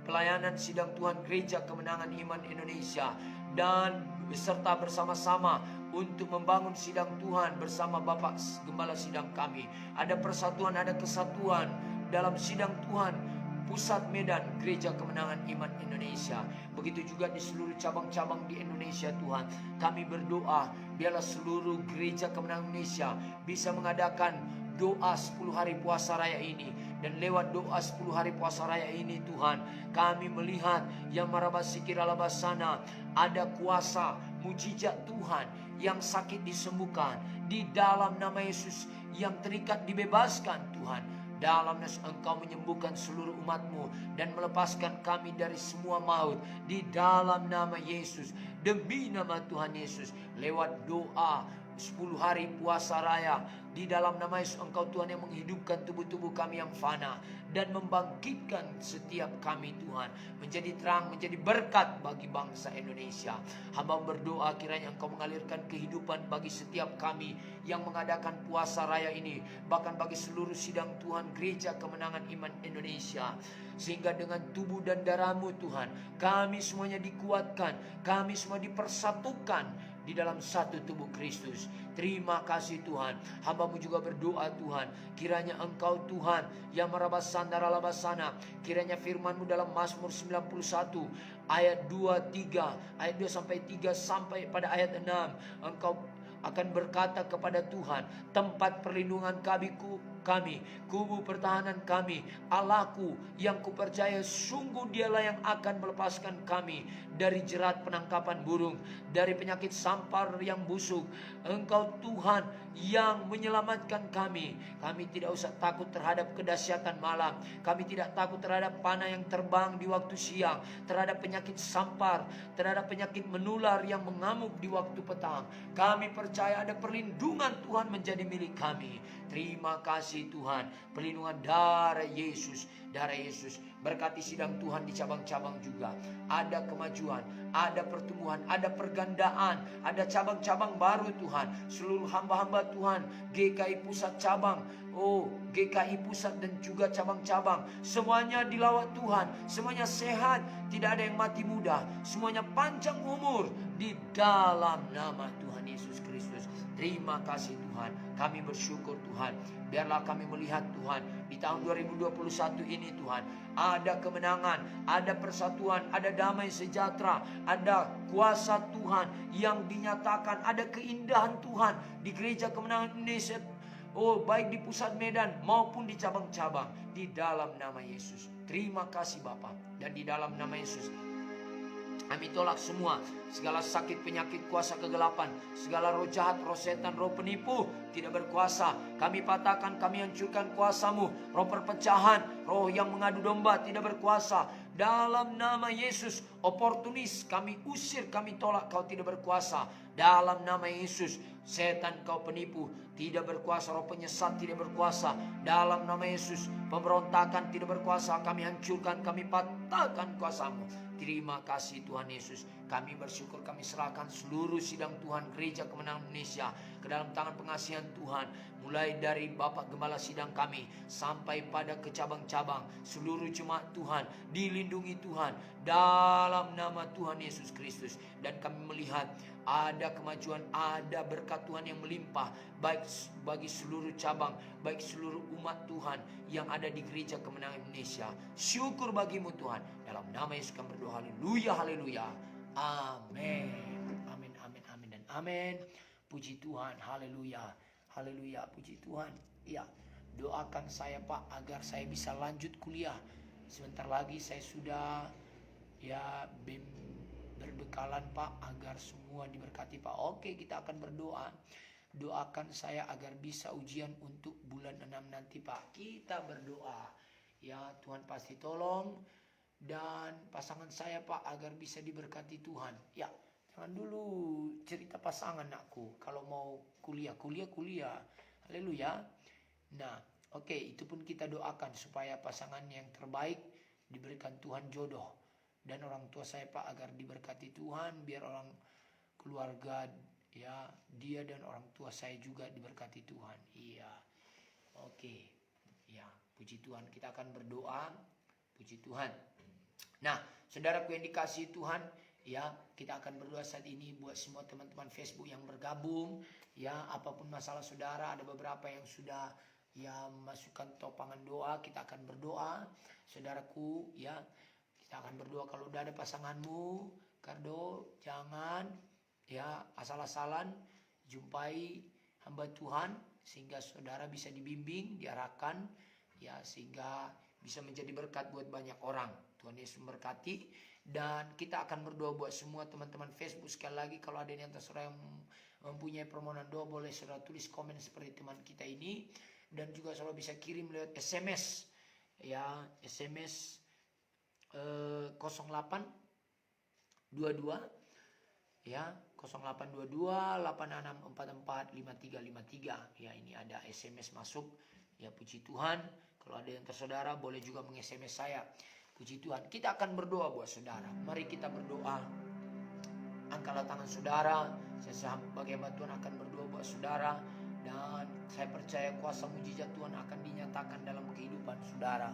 pelayanan sidang Tuhan Gereja Kemenangan Iman Indonesia, dan beserta bersama-sama untuk membangun sidang Tuhan bersama Bapak Gembala Sidang kami. Ada persatuan, ada kesatuan dalam sidang Tuhan Pusat Medan Gereja Kemenangan Iman Indonesia. Begitu juga di seluruh cabang-cabang di Indonesia Tuhan. Kami berdoa biarlah seluruh Gereja Kemenangan Indonesia bisa mengadakan doa 10 hari puasa raya ini. Dan lewat doa 10 hari puasa raya ini Tuhan, kami melihat yang marabasikiralabasana, ada kuasa mujizat Tuhan, yang sakit disembuhkan di dalam nama Yesus, yang terikat dibebaskan Tuhan. Dalam nas Engkau menyembuhkan seluruh umat-Mu dan melepaskan kami dari semua maut di dalam nama Yesus. Demi nama Tuhan Yesus, lewat doa 10 hari puasa raya di dalam nama Yesus, Engkau Tuhan yang menghidupkan tubuh-tubuh kami yang fana dan membangkitkan setiap kami Tuhan menjadi terang, menjadi berkat bagi bangsa Indonesia. Hamba berdoa kiranya Engkau mengalirkan kehidupan bagi setiap kami yang mengadakan puasa raya ini, bahkan bagi seluruh sidang Tuhan Gereja Kemenangan Iman Indonesia, sehingga dengan tubuh dan darah-Mu Tuhan, kami semuanya dikuatkan, kami semua dipersatukan di dalam satu tubuh Kristus. Terima kasih Tuhan. Hamba-Mu juga berdoa Tuhan, kiranya Engkau Tuhan yang merabasana, kiranya firman-Mu dalam Mazmur 91 ayat 2-3, ayat 2 sampai 3 sampai pada ayat 6, Engkau akan berkata kepada Tuhan, tempat perlindungan kami, kubu pertahanan kami, Allahku yang kupercaya sungguh dialah yang akan melepaskan kami dari jerat penangkapan burung, dari penyakit sampar yang busuk. Engkau Tuhan yang menyelamatkan kami. Kami tidak usah takut terhadap kedahsyatan malam. Kami tidak takut terhadap panah yang terbang di waktu siang, terhadap penyakit sampar, terhadap penyakit menular yang mengamuk di waktu petang. Kami percaya ada perlindungan Tuhan menjadi milik kami. Terima kasih Tuhan, perlindungan darah Yesus, darah Yesus. Berkati sidang Tuhan di cabang-cabang juga. Ada kemajuan, ada pertumbuhan, ada pergandaan, ada cabang-cabang baru Tuhan. Seluruh hamba-hamba Tuhan, GKI Pusat Cabang, GKI Pusat dan juga cabang-cabang, semuanya dilawat Tuhan, semuanya sehat, tidak ada yang mati muda, semuanya panjang umur di dalam nama Tuhan Yesus Kristus. Terima kasih Tuhan, kami bersyukur Tuhan. Biarlah kami melihat Tuhan di tahun 2021 ini Tuhan, ada kemenangan, ada persatuan, ada damai sejahtera, ada kuasa Tuhan yang dinyatakan, ada keindahan Tuhan di Gereja Kemenangan Indonesia. Baik di pusat Medan maupun di cabang-cabang, di dalam nama Yesus. Terima kasih Bapa, dan di dalam nama Yesus kami tolak semua segala sakit, penyakit, kuasa kegelapan, segala roh jahat, roh setan, roh penipu tidak berkuasa. Kami patahkan, kami hancurkan kuasamu. Roh perpecahan, roh yang mengadu domba tidak berkuasa. Dalam nama Yesus, oportunis kami usir, kami tolak, kau tidak berkuasa. Dalam nama Yesus, setan kau penipu tidak berkuasa, roh penyesat tidak berkuasa. Dalam nama Yesus, pemberontakan tidak berkuasa. Kami hancurkan, kami patahkan kuasamu. Terima kasih Tuhan Yesus. Kami bersyukur, kami serahkan seluruh sidang Tuhan Gereja Kemenangan Indonesia ke dalam tangan pengasihan Tuhan. Mulai dari Bapak Gembala sidang kami sampai pada ke cabang-cabang, seluruh jemaat Tuhan dilindungi Tuhan dalam nama Tuhan Yesus Kristus. Dan kami melihat ada kemajuan, ada berkat Tuhan yang melimpah, baik bagi seluruh cabang, baik seluruh umat Tuhan yang ada di Gereja Kemenangan Indonesia. Syukur bagimu Tuhan. Dalam nama Yesus kami berdoa. Haleluya, haleluya. Amin. Amin, amin, amin, dan amin. Puji Tuhan, haleluya. Haleluya, puji Tuhan. Ya, doakan saya Pak agar saya bisa lanjut kuliah. Sebentar lagi saya sudah berbekalan Pak, agar semua diberkati Pak. Oke, kita akan berdoa. Doakan saya agar bisa ujian untuk bulan 6 nanti Pak. Kita berdoa. Ya, Tuhan pasti tolong. Dan pasangan saya Pak agar bisa diberkati Tuhan. Ya, jangan dulu cerita pasangan aku. Kalau mau kuliah. Haleluya. Nah, oke, itu pun kita doakan supaya pasangan yang terbaik diberikan Tuhan jodoh. Dan orang tua saya Pak agar diberkati Tuhan, biar orang keluarga ya dia dan orang tua saya juga diberkati Tuhan. Iya. Oke. Ya, puji Tuhan, kita akan berdoa. Puji Tuhan. Nah, saudaraku yang dikasihi Tuhan, ya, kita akan berdoa saat ini buat semua teman-teman Facebook yang bergabung. Ya, apapun masalah saudara, ada beberapa yang sudah masukkan topangan doa. Kita akan berdoa, saudaraku, ya. Kita akan berdoa. Kalau udah ada pasanganmu, Kardo, jangan asal-asalan. Jumpai hamba Tuhan sehingga saudara bisa dibimbing, diarahkan, sehingga bisa menjadi berkat buat banyak orang. Tuhan Yesus memberkati. Dan kita akan berdoa buat semua teman-teman Facebook. Sekali lagi, kalau ada yang saudara yang mempunyai permohonan doa, boleh saudara tulis komen seperti teman kita ini. Dan juga saudara bisa kirim lewat SMS. Ya, SMS 0822 ya 0822 86445353. Ya, ini ada SMS masuk. Ya, puji Tuhan. Kalau ada yang tersaudara boleh juga meng-SMS saya. Puji Tuhan. Kita akan berdoa buat saudara. Mari kita berdoa. Angkatlah tangan saudara. Saya sebagai hamba Tuhan akan berdoa buat saudara. Dan saya percaya kuasa mujizat Tuhan akan dinyatakan dalam kehidupan saudara.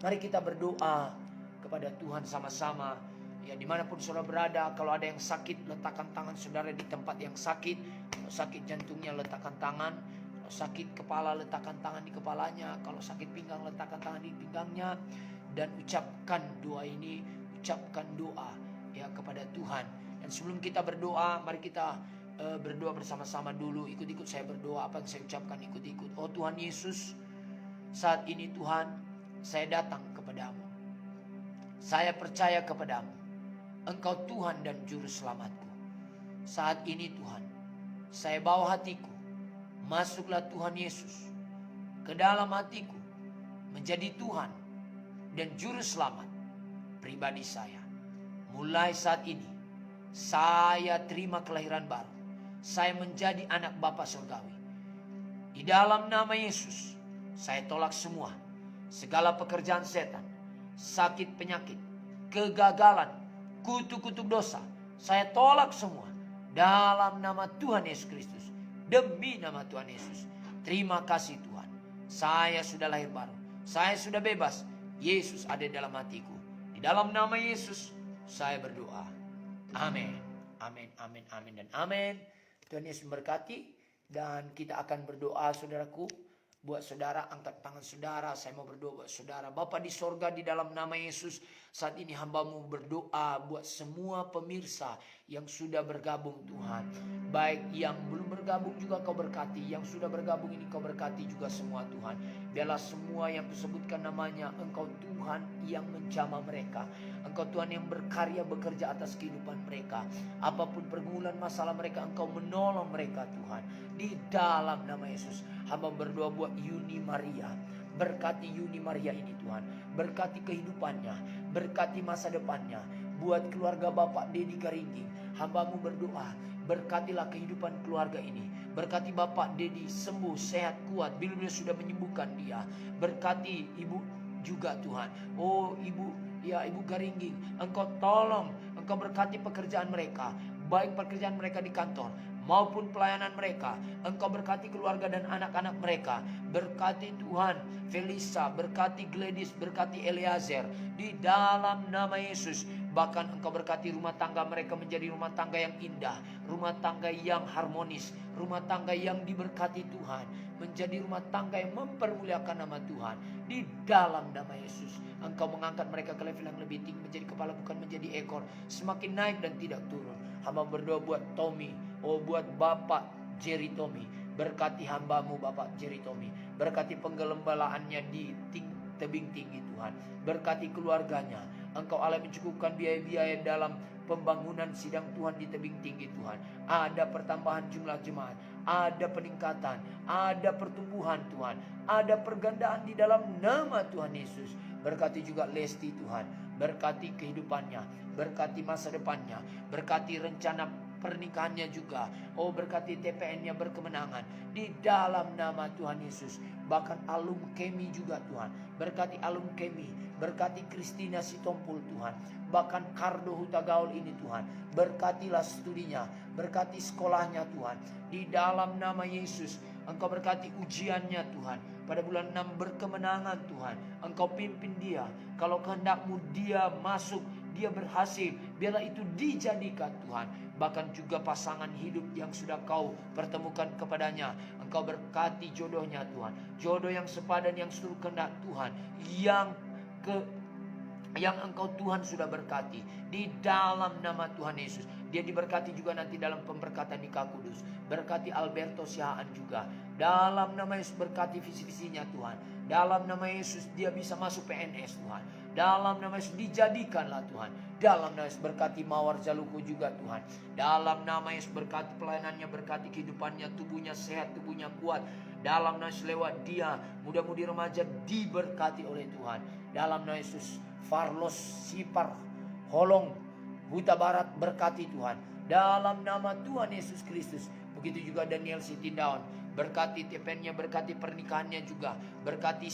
Mari kita berdoa kepada Tuhan sama-sama. Ya, dimanapun saudara berada, kalau ada yang sakit, letakkan tangan saudara di tempat yang sakit. Kalau sakit jantungnya, letakkan tangan. Kalau sakit kepala, letakkan tangan di kepalanya. Kalau sakit pinggang, letakkan tangan di pinggangnya. Dan ucapkan doa ini, ucapkan doa ya kepada Tuhan. Dan sebelum kita berdoa, mari kita berdoa bersama-sama dulu. Ikut-ikut saya berdoa, apa yang saya ucapkan ikut-ikut. Oh Tuhan Yesus, Saat ini Tuhan, saya datang kepadamu. Saya percaya kepadamu. Engkau Tuhan dan Juru Selamatku. Saat ini Tuhan, saya bawa hatiku. Masuklah Tuhan Yesus ke dalam hatiku. Menjadi Tuhan dan Juru Selamat pribadi saya. Mulai saat ini, saya terima kelahiran baru. Saya menjadi anak Bapa Surgawi. Di dalam nama Yesus, saya tolak semua segala pekerjaan setan, sakit penyakit, kegagalan, kutuk-kutuk dosa. Saya tolak semua dalam nama Tuhan Yesus Kristus. Demi nama Tuhan Yesus. Terima kasih Tuhan. Saya sudah lahir baru. Saya sudah bebas. Yesus ada dalam hatiku. Di dalam nama Yesus saya berdoa. Amin. Amin, amin, amin, dan amin. Tuhan Yesus memberkati. Dan kita akan berdoa saudaraku. Buat saudara, angkat tangan saudara. Saya mau berdoa buat saudara. Bapa di sorga, di dalam nama Yesus, saat ini hambamu berdoa buat semua pemirsa yang sudah bergabung Tuhan. Baik yang belum bergabung juga kau berkati. Yang sudah bergabung ini kau berkati juga semua Tuhan. Biarlah semua yang kusebutkan namanya, Engkau Tuhan yang menjamah mereka. Engkau Tuhan yang berkarya bekerja atas kehidupan mereka. Apapun pergumulan masalah mereka, Engkau menolong mereka Tuhan. Di dalam nama Yesus, hamba berdoa buat Yuni Maria. Berkati Yuni Maria ini Tuhan. Berkati kehidupannya. Berkati masa depannya. Buat keluarga Bapak Dedi Garingging, hambamu berdoa. Berkatilah kehidupan keluarga ini. Berkati Bapak Dedi sembuh, sehat, kuat. Bila sudah menyembuhkan dia. Berkati Ibu juga Tuhan. Oh Ibu, ya Ibu Garingging, Engkau tolong. Engkau berkati pekerjaan mereka. Baik pekerjaan mereka di kantor maupun pelayanan mereka. Engkau berkati keluarga dan anak-anak mereka. Berkati Tuhan Felisa, berkati Gladys, berkati Eliezer. Di dalam nama Yesus. Bahkan Engkau berkati rumah tangga mereka menjadi rumah tangga yang indah. Rumah tangga yang harmonis. Rumah tangga yang diberkati Tuhan. Menjadi rumah tangga yang mempermuliakan nama Tuhan. Di dalam nama Yesus. Engkau mengangkat mereka ke level yang lebih tinggi. Menjadi kepala bukan menjadi ekor. Semakin naik dan tidak turun. Hamba berdoa buat Tommy. Oh buat Bapak Jerry Tommy. Berkati hambamu Bapak Jerry Tommy. Berkati penggembalaannya di tebing tinggi Tuhan. Berkati keluarganya. Engkau Allah mencukupkan biaya-biaya dalam pembangunan sidang Tuhan di tebing tinggi Tuhan. Ada pertambahan jumlah jemaat. Ada peningkatan. Ada pertumbuhan Tuhan. Ada pergandaan di dalam nama Tuhan Yesus. Berkati juga Lesti Tuhan. Berkati kehidupannya. Berkati masa depannya. Berkati rencana pernikahannya juga. Oh berkati TPN-nya berkemenangan. Di dalam nama Tuhan Yesus. Bahkan Alum Kemi juga Tuhan. Berkati Alum Kemi. Berkati Kristina Sitompul Tuhan. Bahkan Kardo Huta Gaul ini Tuhan. Berkatilah studinya. Berkati sekolahnya Tuhan. Di dalam nama Yesus. Engkau berkati ujiannya Tuhan. Pada bulan 6 berkemenangan Tuhan. Engkau pimpin dia. Kalau kehendakmu dia masuk. Dia berhasil. Biarlah itu dijadikan Tuhan. Bahkan juga pasangan hidup yang sudah kau pertemukan kepadanya. Engkau berkati jodohnya Tuhan. Jodoh yang sepadan yang seluruh kehendak Tuhan. Yang engkau Tuhan sudah berkati. Di dalam nama Tuhan Yesus. Dia diberkati juga nanti dalam pemberkatan nikah kudus. Berkati Alberto Sihaan juga. Dalam nama Yesus berkati visi-visinya Tuhan. Dalam nama Yesus dia bisa masuk PNS Tuhan. Dalam nama Yesus dijadikanlah Tuhan. Dalam nama Yesus berkati Mawar Jaluku juga Tuhan. Dalam nama Yesus berkati pelayanannya, berkati kehidupannya, tubuhnya sehat, tubuhnya kuat. Dalam nama Yesus lewat dia, muda-mudi remaja diberkati oleh Tuhan. Dalam nama Yesus Farlos Sipar Holong Huta Barat berkati Tuhan. Dalam nama Tuhan Yesus Kristus. Begitu juga Daniel Sitindaun. Berkati TPN-nya, berkati pernikahannya juga. Berkati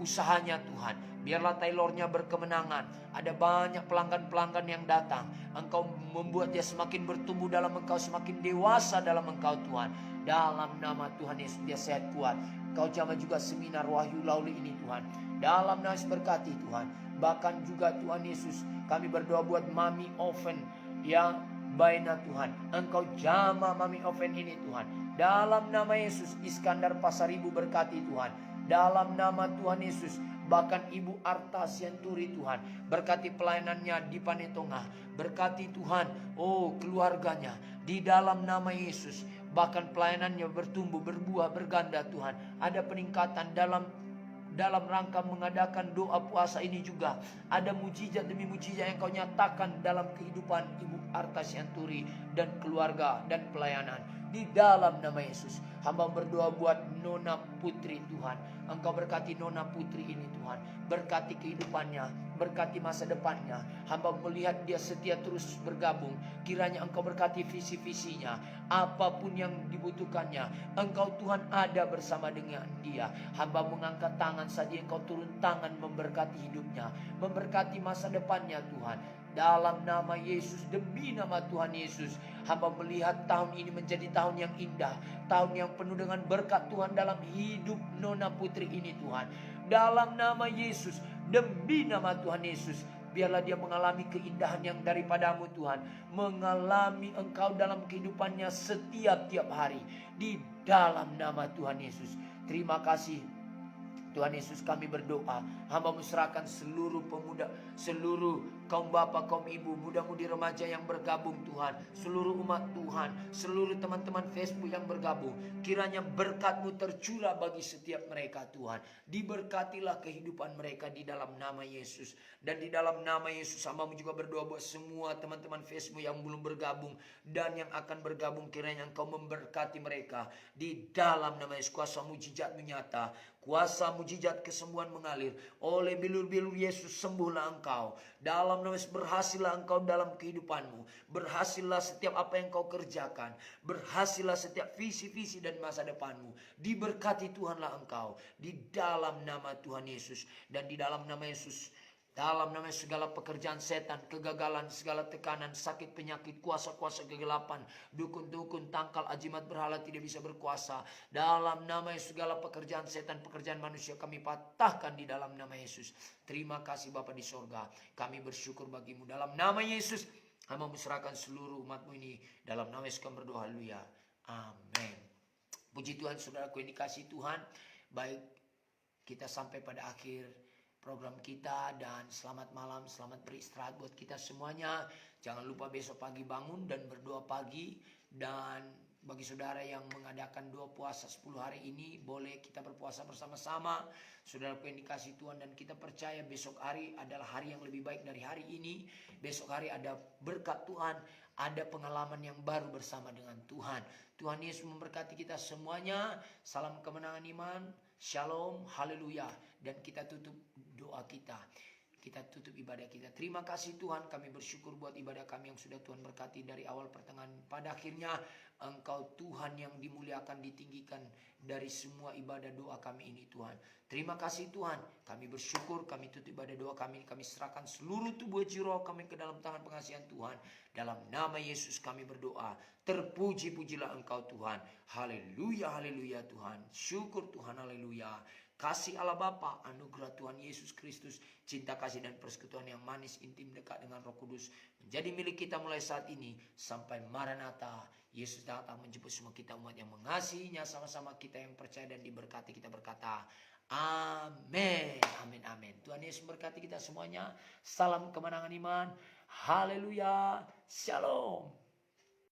usahanya Tuhan. Biarlah Taylornya berkemenangan. Ada banyak pelanggan-pelanggan yang datang. Engkau membuat dia semakin bertumbuh dalam Engkau, semakin dewasa dalam Engkau Tuhan. Dalam nama Tuhan Yesus dia sehat kuat. Kau jamah juga seminar Wahyu Lauli ini Tuhan. Dalam nama Yesus berkati Tuhan. Bahkan juga Tuhan Yesus kami berdoa buat Mami Oven yang Baina Tuhan. Engkau jamah Mami Oven ini Tuhan. Dalam nama Yesus Iskandar Pasaribu berkati Tuhan. Dalam nama Tuhan Yesus. Bahkan Ibu Arta Sianturi Tuhan. Berkati pelayanannya di Panetonga. Berkati Tuhan. Oh keluarganya. Di dalam nama Yesus. bahkan pelayanannya bertumbuh, berbuah, berganda Tuhan. Ada peningkatan dalam rangka mengadakan doa puasa ini juga. Ada mujizat demi mujizat yang kau nyatakan dalam kehidupan Ibu Arta Sianturi dan keluarga dan pelayanan. Di dalam nama Yesus, hamba berdoa buat Nona Putri Tuhan. Engkau berkati Nona Putri ini Tuhan. Berkati kehidupannya, berkati masa depannya. Hamba melihat dia setia terus bergabung. Kiranya Engkau berkati visi-visinya. Apapun yang dibutuhkannya, Engkau Tuhan ada bersama dengan dia. Hamba mengangkat tangan saja, Engkau turun tangan memberkati hidupnya, memberkati masa depannya Tuhan. Dalam nama Yesus, demi nama Tuhan Yesus, hamba melihat tahun ini menjadi tahun yang indah, tahun yang penuh dengan berkat Tuhan dalam hidup Nona Putri ini Tuhan. Dalam nama Yesus, demi nama Tuhan Yesus, biarlah dia mengalami keindahan yang daripadamu Tuhan. Mengalami Engkau dalam kehidupannya setiap hari. Di dalam nama Tuhan Yesus. Terima kasih Tuhan Yesus, kami berdoa. Hamba serahkan seluruh pemuda, seluruh kaum bapak, kaum ibu, muda-mudi remaja yang bergabung Tuhan. Seluruh umat Tuhan, seluruh teman-teman Facebook yang bergabung. Kiranya berkat-Mu tercurah bagi setiap mereka Tuhan. Diberkatilah kehidupan mereka di dalam nama Yesus. Dan di dalam nama Yesus, hamba juga berdoa buat semua teman-teman Facebook yang belum bergabung dan yang akan bergabung. Kiranya Engkau memberkati mereka. Di dalam nama Yesus, kuasa mujizat menyata. Kuasa mujizat kesembuhan mengalir. Oleh bilur-bilur Yesus sembuhlah engkau. Dalam nama Yesus berhasillah engkau dalam kehidupanmu. Berhasillah setiap apa yang kau kerjakan. Berhasillah setiap visi-visi dan masa depanmu. Diberkati Tuhanlah engkau. Di dalam nama Tuhan Yesus. Dan di dalam nama Yesus, dalam nama segala pekerjaan setan, kegagalan, segala tekanan, sakit, penyakit, kuasa-kuasa kegelapan, dukun-dukun, tangkal, ajimat, berhala tidak bisa berkuasa. Dalam nama segala pekerjaan setan, pekerjaan manusia kami patahkan di dalam nama Yesus. Terima kasih Bapa di sorga. Kami bersyukur bagimu. Dalam nama Yesus, kami serahkan seluruh umatmu ini. Dalam nama Yesus kami berdoa. Haleluya. Amin. Puji Tuhan, saudaraku yang dikasihi Tuhan. Baik, kita sampai pada akhir program kita, dan selamat malam, selamat beristirahat buat kita semuanya. Jangan lupa besok pagi bangun dan berdoa pagi. Dan bagi saudara yang mengadakan doa puasa 10 hari ini, boleh kita berpuasa bersama-sama. Saudaraku yang dikasihi Tuhan, dan kita percaya besok hari adalah hari yang lebih baik dari hari ini. Besok hari ada berkat Tuhan, ada pengalaman yang baru bersama dengan Tuhan. Tuhan Yesus memberkati kita semuanya. Salam kemenangan iman. Shalom, haleluya. Dan kita tutup doa kita. Kita tutup ibadah kita. Terima kasih Tuhan, kami bersyukur buat ibadah kami yang sudah Tuhan berkati dari awal pertengahan pada akhirnya. Engkau Tuhan yang dimuliakan, ditinggikan dari semua ibadah doa kami ini Tuhan. Terima kasih Tuhan, kami bersyukur, kami tutup ibadah doa kami. Kami serahkan seluruh tubuh jiwa kami ke dalam tangan pengasihan Tuhan. Dalam nama Yesus kami berdoa. Terpuji-pujilah Engkau Tuhan. Haleluya, haleluya Tuhan. Syukur Tuhan, haleluya. Kasih Allah Bapa, anugerah Tuhan Yesus Kristus, cinta kasih dan persekutuan yang manis, intim, dekat dengan Roh Kudus menjadi milik kita mulai saat ini sampai Maranatha. Yesus datang menjemput semua kita umat yang mengasihinya. Sama-sama kita yang percaya dan diberkati, kita berkata amin, amin, amin. Tuhan Yesus memberkati kita semuanya. Salam kemenangan iman. Haleluya. Shalom.